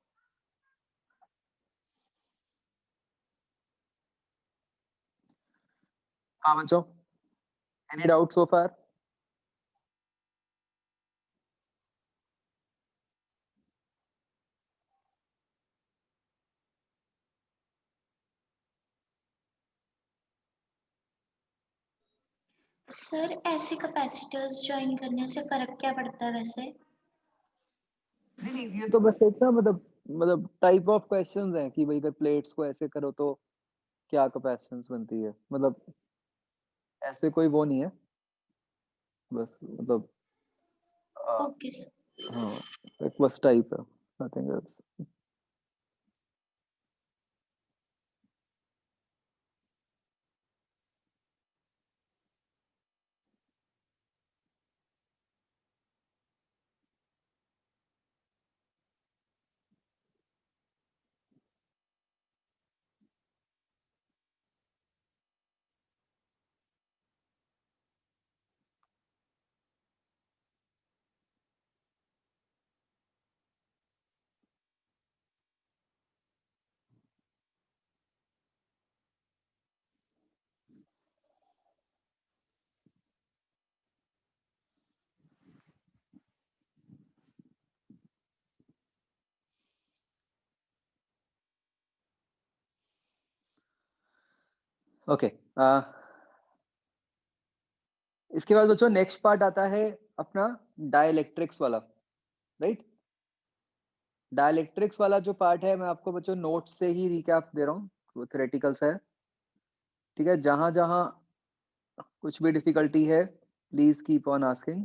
Speaker 1: हाँ बच्चों, एनी डाउट सो फार?
Speaker 3: सर ऐसे कैपेसिटर्स ज्वाइन करने से फर्क क्या पड़ता है वैसे?
Speaker 1: नहीं, ये तो बस एक ना मतलब टाइप ऑफ क्वेश्चंस हैं कि भाई अगर प्लेट्स को ऐसे करो तो क्या कैपेसिटेंस बनती है, मतलब ऐसे कोई वो नहीं है, बस मतलब
Speaker 3: ओके सर।
Speaker 1: हाँ, एक बस टाइप है, नथिंग एल्स। ओके, इसके बाद बच्चों नेक्स्ट पार्ट आता है अपना डाइलेक्ट्रिक्स वाला, राइट। डाइलेक्ट्रिक्स वाला जो पार्ट है, मैं आपको बच्चों नोट्स से ही रिकैप दे रहा हूँ, वो थ्योरेटिकल सा है, ठीक है। जहां जहां कुछ भी डिफिकल्टी है प्लीज कीप ऑन आस्किंग।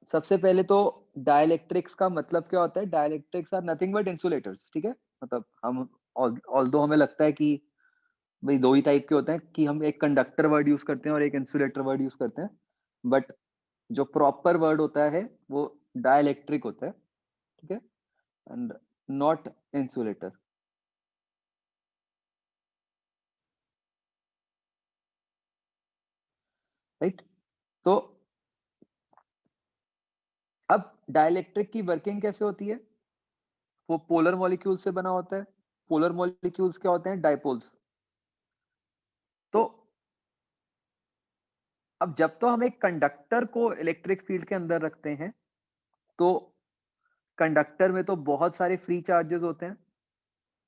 Speaker 1: सबसे पहले तो डाइलेक्ट्रिक्स का मतलब क्या होता है। Dielectrics are nothing but insulators, ठीक है। मतलब हम ऑल्दो हमें लगता है कि भाई दो ही टाइप के होते हैं, कि हम एक कंडक्टर वर्ड यूज करते हैं और एक इंसुलेटर वर्ड यूज करते हैं, बट जो प्रॉपर वर्ड होता है वो डाइलेक्ट्रिक होता है, ठीक है, एंड नॉट इंसुलेटर, राइट। तो अब डाइलेक्ट्रिक की वर्किंग कैसे होती है। वो पोलर मॉलिक्यूल से बना होता है। पोलर मॉलिक्यूल्स क्या होते हैं, डाइपोल्स। तो अब जब तो हम एक कंडक्टर को इलेक्ट्रिक फील्ड के अंदर रखते हैं, तो कंडक्टर में तो बहुत सारे फ्री चार्जेस होते हैं।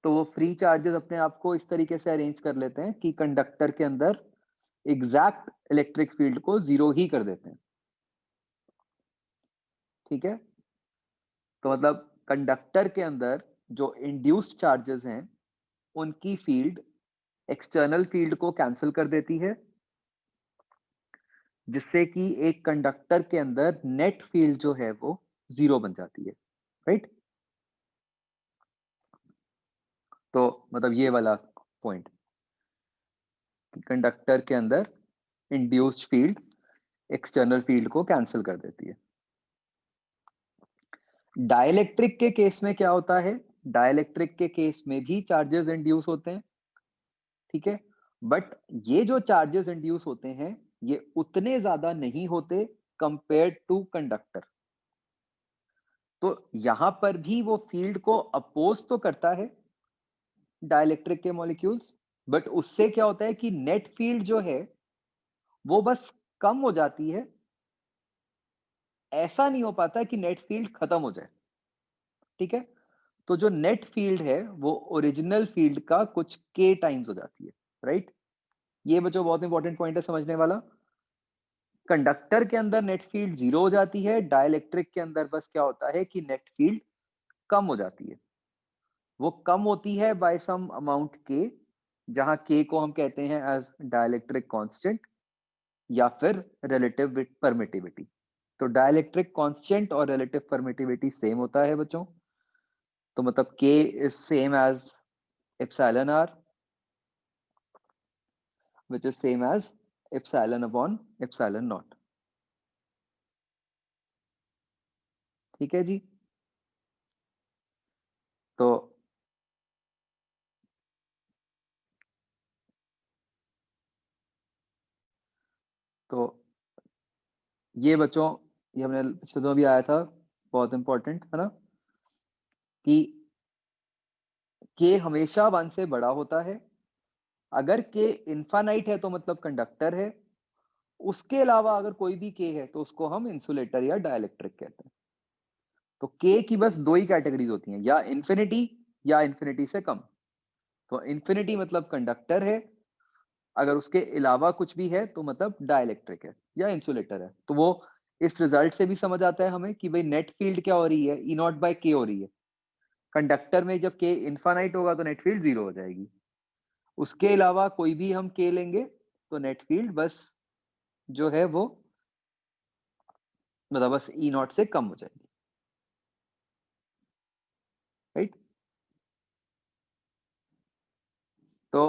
Speaker 1: तो वो फ्री चार्जेस अपने आप को इस तरीके से अरेंज कर लेते हैं कि कंडक्टर के अंदर एग्जैक्ट इलेक्ट्रिक फील्ड को जीरो ही कर देते हैं, ठीक है। तो मतलब कंडक्टर के अंदर जो इंड्यूस्ड चार्जेस हैं उनकी फील्ड एक्सटर्नल फील्ड को कैंसिल कर देती है, जिससे कि एक कंडक्टर के अंदर नेट फील्ड जो है वो जीरो बन जाती है, राइट। तो मतलब ये वाला पॉइंट, कंडक्टर के अंदर इंड्यूस्ड फील्ड एक्सटर्नल फील्ड को कैंसिल कर देती है। डाइलेक्ट्रिक के केस में क्या होता है, डाइलेक्ट्रिक के केस में भी चार्जेस इंड्यूस होते हैं, ठीक है, बट ये जो चार्जेस इंड्यूस होते हैं ये उतने ज्यादा नहीं होते कंपेयर्ड टू कंडक्टर। तो यहां पर भी वो फील्ड को अपोज तो करता है डाइलेक्ट्रिक के मॉलिक्यूल्स, बट उससे क्या होता है कि नेट फील्ड जो है वो बस कम हो जाती है। ऐसा नहीं हो पाता कि नेट फील्ड खत्म हो जाए, ठीक है। तो जो नेट फील्ड है वो ओरिजिनल फील्ड का कुछ के टाइम्स हो जाती है, राइट। ये बच्चों बहुत इंपॉर्टेंट पॉइंट है समझने वाला। कंडक्टर के अंदर नेट फील्ड जीरो हो जाती है, डाइलेक्ट्रिक के अंदर बस क्या होता है कि नेट फील्ड कम हो जाती है। वो कम होती है बाय सम अमाउंट के, जहां के को हम कहते हैं एज डाइलेक्ट्रिक कांस्टेंट या फिर रिलेटिव परमिटिविटी। तो डाइलेक्ट्रिक कांस्टेंट और रिलेटिव परमिटिविटी सेम होता है बच्चों। तो मतलब K is same as epsilon r, which is same as epsilon upon epsilon naught, ठीक है जी। तो तो ये बच्चों, ये हमने पिछले दिनों भी आया था, बहुत इंपॉर्टेंट है ना, कि के हमेशा 1 से बड़ा होता है। अगर के इनफाइनाइट है तो मतलब कंडक्टर है। उसके अलावा अगर कोई भी के है तो उसको हम इंसुलेटर या डाइलेक्ट्रिक कहते हैं। तो के की बस दो ही कैटेगरीज होती हैं, या इन्फिनिटी या इन्फिनिटी से कम। तो इन्फिनिटी मतलब कंडक्टर है, अगर उसके अलावा कुछ भी है तो मतलब डाइलेक्ट्रिक है या इंसुलेटर है। तो वो इस रिजल्ट से भी समझ आता है हमें कि भाई नेट फील्ड क्या हो रही है, ई नॉट बाय के हो रही है। कंडक्टर में जब के इनफाइनाइट होगा तो नेट फील्ड जीरो हो जाएगी। उसके अलावा कोई भी हम के लेंगे तो नेट फील्ड बस जो है वो मतलब बस ई नॉट से कम हो जाएगी, राइट। तो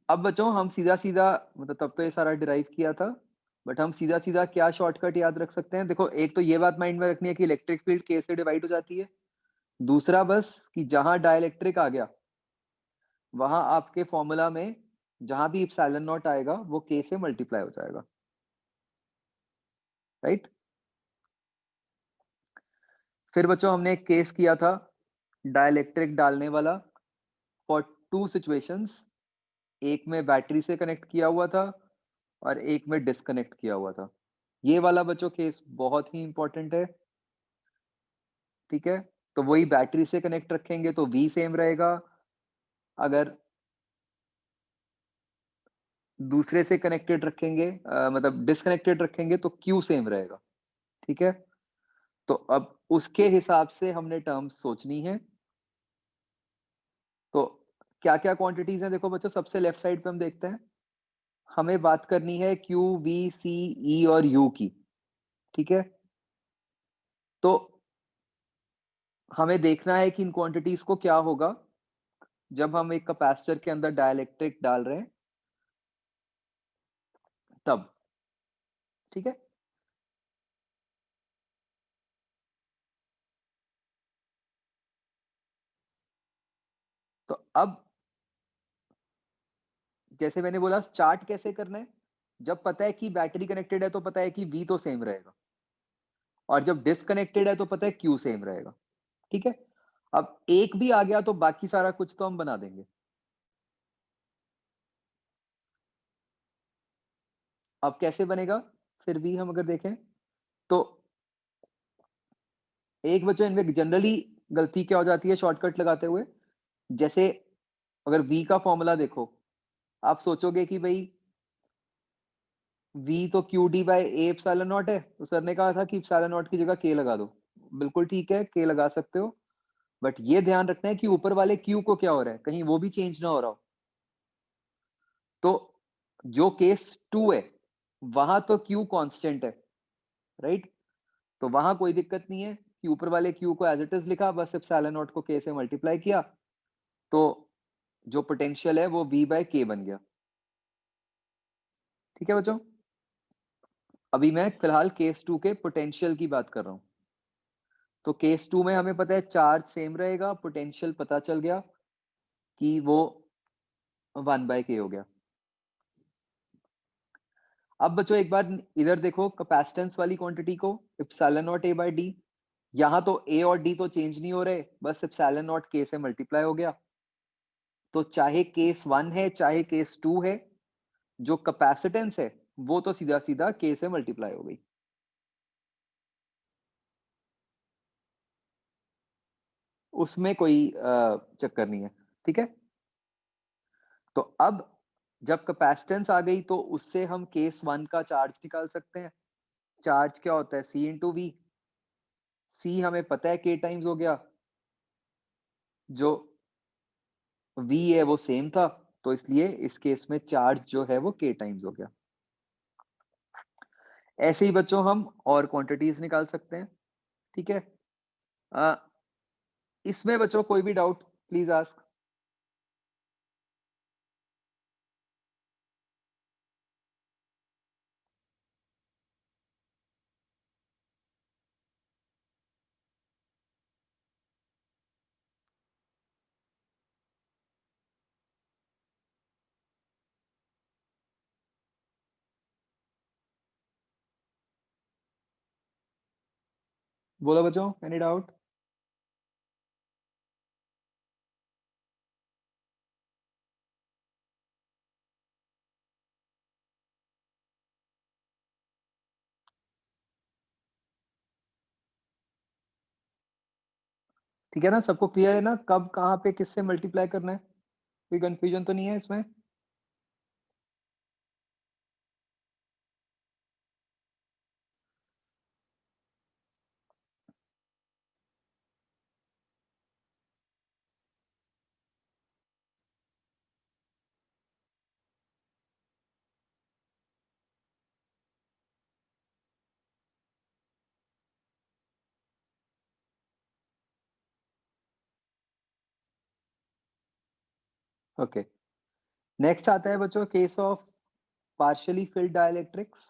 Speaker 1: अब बच्चों हम सीधा सीधा मतलब तब तो ये सारा डिराइव किया था, बट हम सीधा सीधा क्या शॉर्टकट याद रख सकते हैं। देखो एक तो ये बात माइंड में रखनी है कि इलेक्ट्रिक फील्ड के से डिवाइड हो जाती है। दूसरा बस कि जहां डाइलेक्ट्रिक आ गया वहां आपके फॉर्मूला में जहां भी इप्सिलॉन नॉट आएगा वो के से मल्टीप्लाई हो जाएगा, राइट। फिर बच्चों हमने एक केस किया था डाइलेक्ट्रिक डालने वाला फॉर टू सिचुएशंस। एक में बैटरी से कनेक्ट किया हुआ था और एक में डिस्कनेक्ट किया हुआ था। ये वाला बच्चों केस बहुत ही इंपॉर्टेंट है, ठीक है। तो वही बैटरी से कनेक्ट रखेंगे तो V सेम रहेगा, अगर दूसरे से कनेक्टेड रखेंगे मतलब डिस्कनेक्टेड रखेंगे तो Q सेम रहेगा, ठीक है। तो अब उसके हिसाब से हमने टर्म्स सोचनी है। तो क्या क्या क्वांटिटीज हैं देखो बच्चों, सबसे लेफ्ट साइड पे हम देखते हैं, हमें बात करनी है Q, V, C, E और U की, ठीक है। तो हमें देखना है कि इन क्वांटिटीज को क्या होगा जब हम एक कैपेसिटर के अंदर डाइलेक्ट्रिक डाल रहे हैं तब, ठीक है। तो अब जैसे मैंने बोला चार्ट कैसे करना है, जब पता है कि बैटरी कनेक्टेड है तो पता है कि V तो सेम रहेगा, और जब डिस्कनेक्टेड है तो पता है Q सेम रहेगा, ठीक है। अब एक भी आ गया तो बाकी सारा कुछ तो हम बना देंगे। अब कैसे बनेगा फिर भी हम अगर देखें तो एक बच्चों इनमें जनरली गलती क्या हो जाती है शॉर्टकट लगाते हुए, जैसे अगर V का फॉर्मूला देखो, आप सोचोगे कि भाई V तो QD by A epsilon naught है, तो सर ने कहा था कि एप्सिलॉन नॉट की जगह K लगा दो, बिल्कुल ठीक है K लगा सकते हो, बट ये ध्यान रखना है कि ऊपर वाले Q को क्या हो रहा है, कहीं वो भी चेंज ना हो रहा हो। तो जो केस 2 है वहां तो Q कांस्टेंट है, राइट, तो वहां कोई दिक्कत नहीं है कि ऊपर वाले Q को एज इट इज लिखा, बस एप्सिलॉन नॉट को K से मल्टीप्लाई किया, तो जो पोटेंशियल है वो V बाय K बन गया, ठीक है बच्चों। अभी मैं फिलहाल केस 2 के पोटेंशियल की बात कर रहा हूं। तो केस 2 में हमें पता है चार्ज सेम रहेगा, पोटेंशियल पता चल गया कि वो 1 बाय K हो गया। अब बच्चों एक बार इधर देखो कैपेसिटेंस वाली क्वांटिटी को, epsilon naught A by D, यहां तो A और D तो चेंज नहीं हो रहे, बस एप्सिलॉन नॉट K से मल्टीप्लाई हो गया। तो चाहे केस 1 है चाहे केस 2 है, जो कैपेसिटेंस है वो तो सीधा सीधा K से मल्टीप्लाई हो गई। उसमें कोई चक्कर नहीं है, ठीक है। तो अब जब कैपेसिटेंस आ गई तो उससे हम केस 1 का चार्ज निकाल सकते हैं। चार्ज क्या होता है C इंटू वी, C हमें पता है K टाइम्स हो गया, जो V है वो सेम था, तो इसलिए इस केस में चार्ज जो है वो K टाइम्स हो गया। ऐसे ही बच्चों हम और क्वांटिटीज निकाल सकते हैं, ठीक है। इसमें बच्चों कोई भी डाउट प्लीज आस्क। बोलो बच्चों, एनी डाउट? ठीक है ना, सबको क्लियर है ना, कब कहाँ पे किससे मल्टीप्लाई करना है, कोई कंफ्यूजन तो नहीं है इसमें? ओके, नेक्स्ट आता है बच्चों case of partially field dielectrics.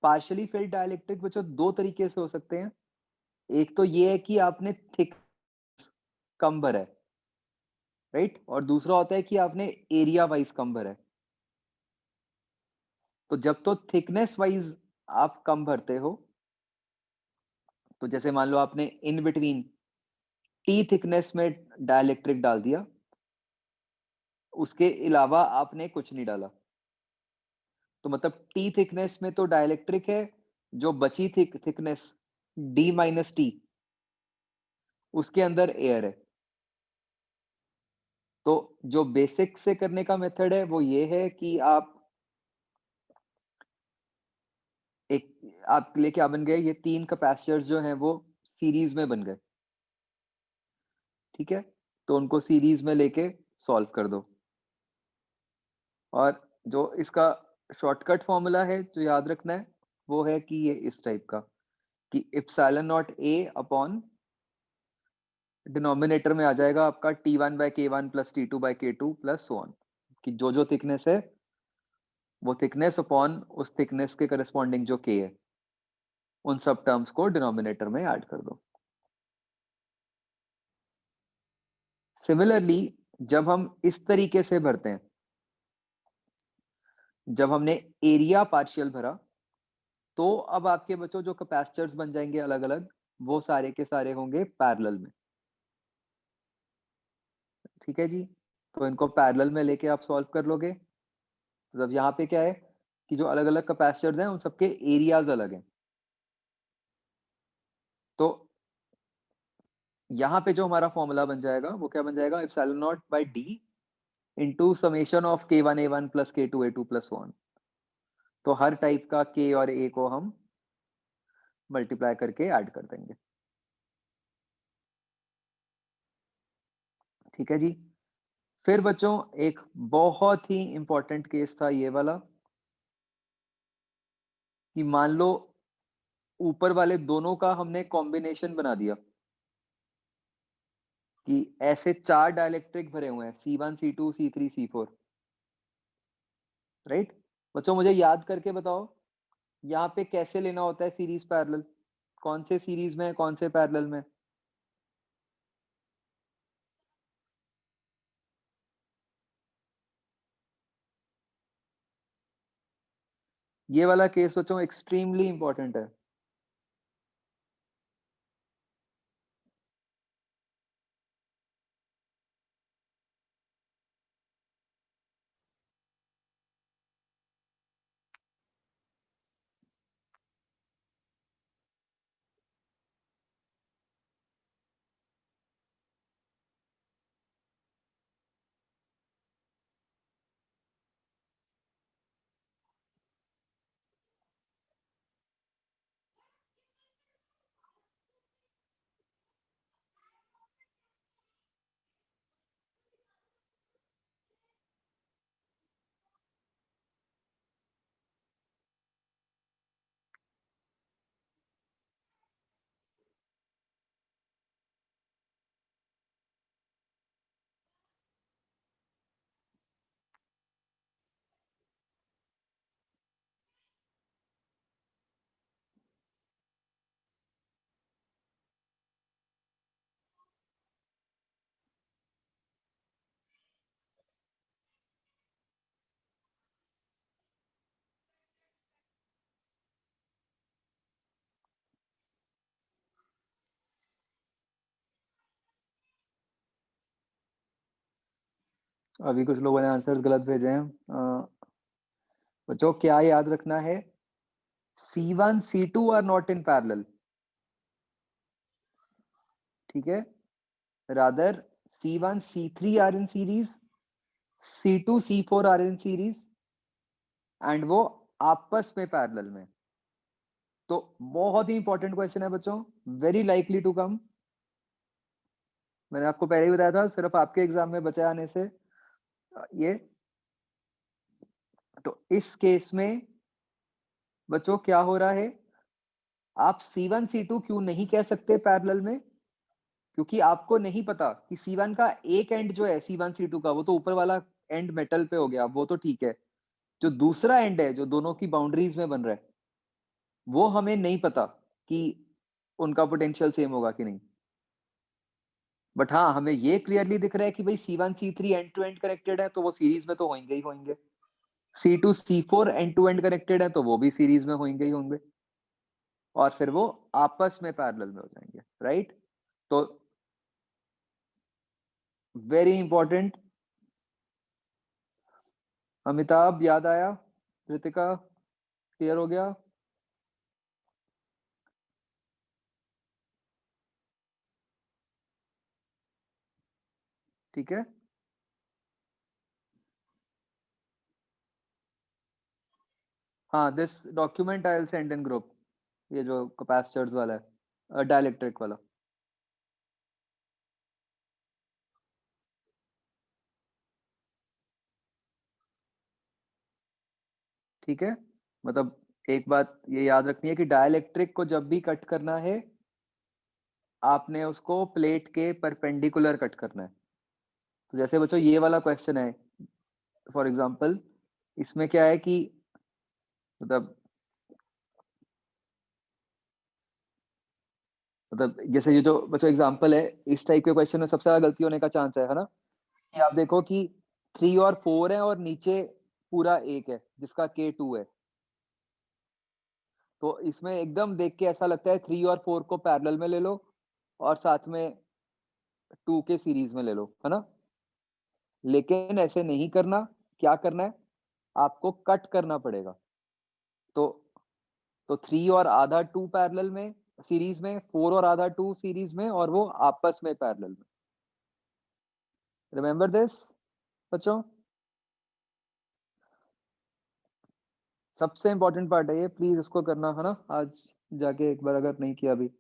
Speaker 1: Partially field dielectric बच्चों दो तरीके से हो सकते हैं। एक तो ये है कि आपने थिक कम भरा है, राइट, और दूसरा होता है कि आपने एरिया वाइज कम भरा है। तो जब तो थिकनेस वाइज आप कम भरते हो, तो जैसे मान लो आपने इन बिटवीन टी थिकनेस में डाइलेक्ट्रिक डाल दिया, उसके अलावा आपने कुछ नहीं डाला, तो मतलब टी थिकनेस में तो डाइलेक्ट्रिक है, जो बची थिकनेस डी माइनस टी, उसके अंदर एयर है। तो जो बेसिक से करने का मेथड है वो ये है कि आपके लिए क्या बन गए, ये 3 कैपेसिटर्स जो हैं वो सीरीज में बन गए, ठीक है? तो उनको सीरीज में लेके सॉल्व कर दो। और जो इसका शॉर्टकट फॉर्मूला है जो याद रखना है वो है कि ये इस टाइप का, कि epsilon not a upon denominator में आ जाएगा आपका T1 by K1 plus T2 by K2 plus so on, कि जो थिकनेस है वो थिकनेस अपॉन उस थिकनेस के करस्पॉन्डिंग जो K है, उन सब टर्म्स को डिनोमिनेटर में ऐड कर दो। सिमिलरली जब हम इस तरीके से भरते हैं, जब हमने एरिया पार्शियल भरा, तो अब आपके बच्चों जो कैपेसिटर्स बन जाएंगे अलग अलग, वो सारे के सारे होंगे पैरेलल में, ठीक है जी? तो इनको पैरेलल में लेके आप सॉल्व कर लोगे। मतलब यहाँ पे क्या है कि जो अलग अलग कैपेसिटर्स हैं उन सबके एरियाज अलग हैं। तो यहाँ पे जो हमारा फॉर्मूला बन जाएगा वो क्या बन जाएगा, epsilon naught by d into summation of K1A1 plus K2A2 plus one. तो हर टाइप का K और A को हम मल्टीप्लाई करके ऐड कर देंगे, ठीक है जी? फिर बच्चों एक बहुत ही इंपॉर्टेंट केस था ये वाला, कि मान लो ऊपर वाले दोनों का हमने कॉम्बिनेशन बना दिया, कि ऐसे 4 डाइलेक्ट्रिक भरे हुए हैं C1 C2 C3 C4, right? बच्चों मुझे याद करके बताओ यहाँ पे कैसे लेना होता है सीरीज पैरेलल, कौन से सीरीज में कौन से पैरेलल में? ये वाला केस बच्चों एक्सट्रीमली इंपॉर्टेंट है। अभी कुछ लोगों ने आंसर्स गलत भेजे हैं। बच्चों क्या याद रखना है, C1 C2 are not in parallel, ठीक है? Rather C1 C3 are in series, C2 C4 are in series, and वो आपस में पैरेलल में। तो बहुत ही इंपॉर्टेंट क्वेश्चन है बच्चों, वेरी लाइकली टू कम। मैंने आपको पहले ही बताया था, सिर्फ आपके एग्जाम में बचे आने से ये। तो इस केस में बच्चों क्या हो रहा है, आप C1 C2 क्यों नहीं कह सकते पैरेलल में? क्योंकि आपको नहीं पता कि C1 का एक एंड जो है C1 C2 का, वो तो ऊपर वाला एंड मेटल पे हो गया, वो तो ठीक है। जो दूसरा एंड है जो दोनों की बाउंड्रीज में बन रहा है, वो हमें नहीं पता कि उनका पोटेंशियल सेम होगा कि नहीं। बट हाँ, हमें ये क्लियरली दिख रहा है कि भाई C1 C3 and to end connected है, तो वो सीरीज में तो होंगे ही होंगे। C2 C4 and to end connected है, तो वो भी सीरीज में होंगे ही होंगे, और फिर वो आपस में पैरेलल में हो जाएंगे, राइट? तो वेरी इंपॉर्टेंट। अमिताभ याद आया? कृतिका क्लियर हो गया? ठीक है, हाँ this document I will send in group, ये जो कैपेसिटर्स वाला है, डाइलेक्ट्रिक वाला। ठीक है, मतलब एक बात ये याद रखनी है कि डाइलेक्ट्रिक को जब भी कट करना है आपने उसको प्लेट के परपेंडिकुलर कट करना है। तो जैसे बच्चों ये वाला क्वेश्चन है फॉर एग्जांपल, इसमें क्या है कि मतलब जैसे ये जो बच्चों एग्जांपल है, इस टाइप के क्वेश्चन में सबसे ज्यादा गलती होने का चांस है ना, कि आप देखो कि 3 और 4 है और नीचे पूरा 1 है जिसका K2 है। तो इसमें एकदम देख के ऐसा लगता है 3 और 4 को पैरेलल में ले लो और साथ में 2 के सीरीज में ले लो, है ना? लेकिन ऐसे नहीं करना, क्या करना है? आपको कट करना पड़ेगा। तो 3 और आधा 2 पैरेलल में सीरीज में, 4 और आधा 2 सीरीज में, और वो आपस में पैरेलल में। रिमेंबर दिस बच्चों, सबसे इंपॉर्टेंट पार्ट है ये, प्लीज इसको करना, है ना? आज जाके एक बार अगर नहीं किया अभी।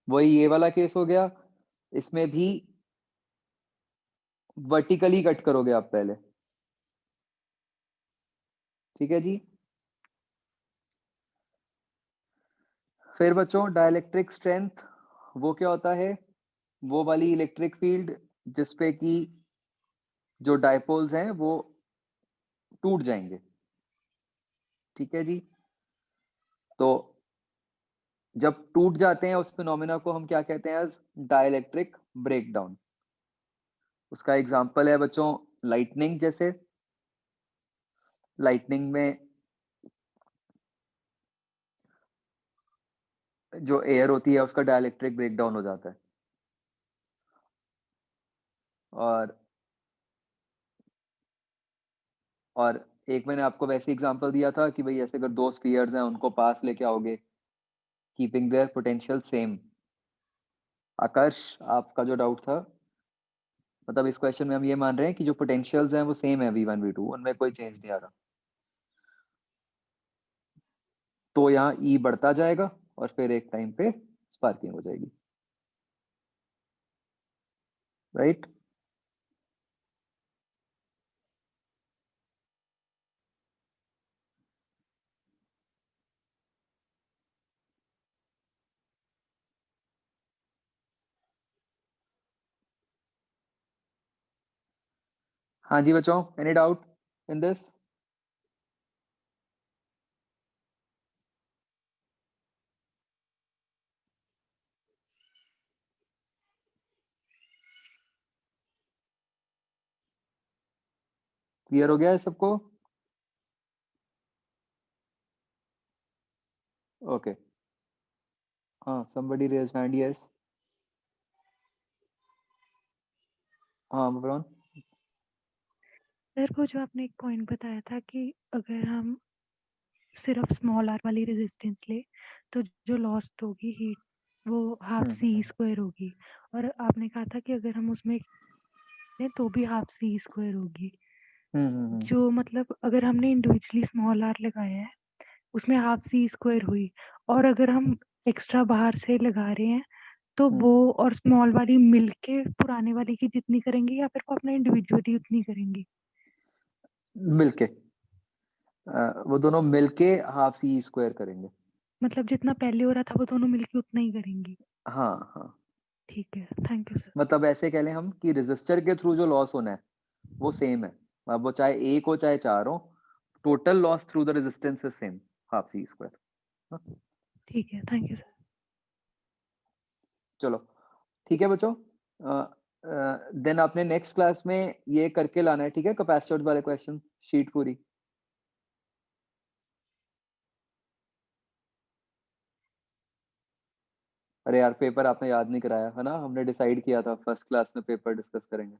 Speaker 1: वही ये वाला केस हो गया, इसमें भी वर्टिकली कट करोगे आप पहले, ठीक है जी। फिर बच्चों डाइलेक्ट्रिक स्ट्रेंथ, वो क्या होता है? वो वाली इलेक्ट्रिक फील्ड जिसपे कि जो डायपोल्स हैं वो टूट जाएंगे, ठीक है जी। तो जब टूट जाते हैं उस फिनोमेना को हम क्या कहते हैं? As dielectric breakdown. उसका एग्जांपल है बच्चों लाइटनिंग। जैसे लाइटनिंग में जो एयर होती है उसका डाइलेक्ट्रिक ब्रेकडाउन हो जाता है। और एक मैंने आपको वैसे एग्जांपल दिया था कि भाई ऐसे अगर दो स्फीयर्स हैं उनको पास लेके आओगे, कीपिंग देयर पोटेंशियल सेम। आकाश, आपका जो डाउट था, मतलब इस क्वेश्चन में हम ये मान रहे हैं कि जो पोटेंशियल्स हैं वो सेम है V1 V2, उनमें कोई चेंज नहीं आ रहा। तो यहाँ E बढ़ता जाएगा और फिर एक टाइम पे स्पार्किंग हो जाएगी, राइट? हाँ जी बच्चों, any doubt in this? Clear हो गया है सबको? ओके, हाँ, somebody raised hand, yes. हाँ ब्राउन।
Speaker 4: सर वो जो आपने एक पॉइंट बताया था कि अगर हम सिर्फ स्मॉल आर वाली रेजिस्टेंस ले तो जो लॉस्ट होगी हीट वो हाफ सी स्क्वायर होगी, और आपने कहा था कि अगर हम उसमें लें तो भी हाफ सी स्क्वायर होगी। जो मतलब अगर हमने इंडिविजुअली स्मॉल आर लगाया है उसमें हाफ सी स्क्वायर हुई, और अगर हम एक्स्ट्रा बाहर से लगा रहे हैं तो वो और स्मॉल वाली मिलके पुराने वाली की जितनी करेंगे या फिर वो अपना इंडिविजुअली उतनी करेंगी?
Speaker 1: मिलके, वो दोनों मिलके हाफ सी स्क्वायर करेंगे।
Speaker 4: मतलब जितना पहले हो रहा था वो दोनों मिलके उतना ही करेंगी?
Speaker 1: हाँ हाँ,
Speaker 4: ठीक है, थैंक यू सर।
Speaker 1: मतलब ऐसे कह लें हम कि रेजिस्टर के थ्रू जो लॉस होना है वो सेम है, अब वो चाहे एक हो चाहे चार हो, total loss through the resistance is same, half C square.
Speaker 4: ठीक है, थैंक यू सर।
Speaker 1: चलो ठीक है बच्चों, देन आपने नेक्स्ट क्लास में ये करके लाना है, ठीक है? कैपेसिटर्स वाले क्वेश्चन शीट पूरी। अरे यार पेपर आपने याद नहीं कराया है ना, हमने डिसाइड किया था फर्स्ट क्लास में पेपर डिस्कस करेंगे।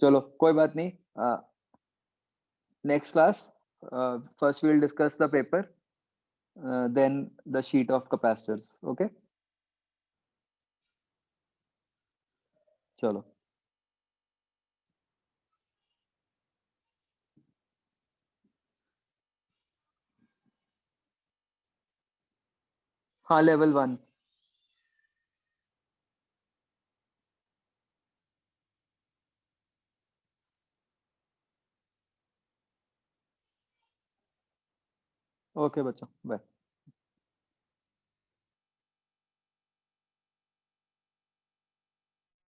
Speaker 1: चलो कोई बात नहीं, next class first we will discuss the paper, then the sheet of capacitors, okay? चलो। हाँ लेवल 1। ओके बच्चों, बाय।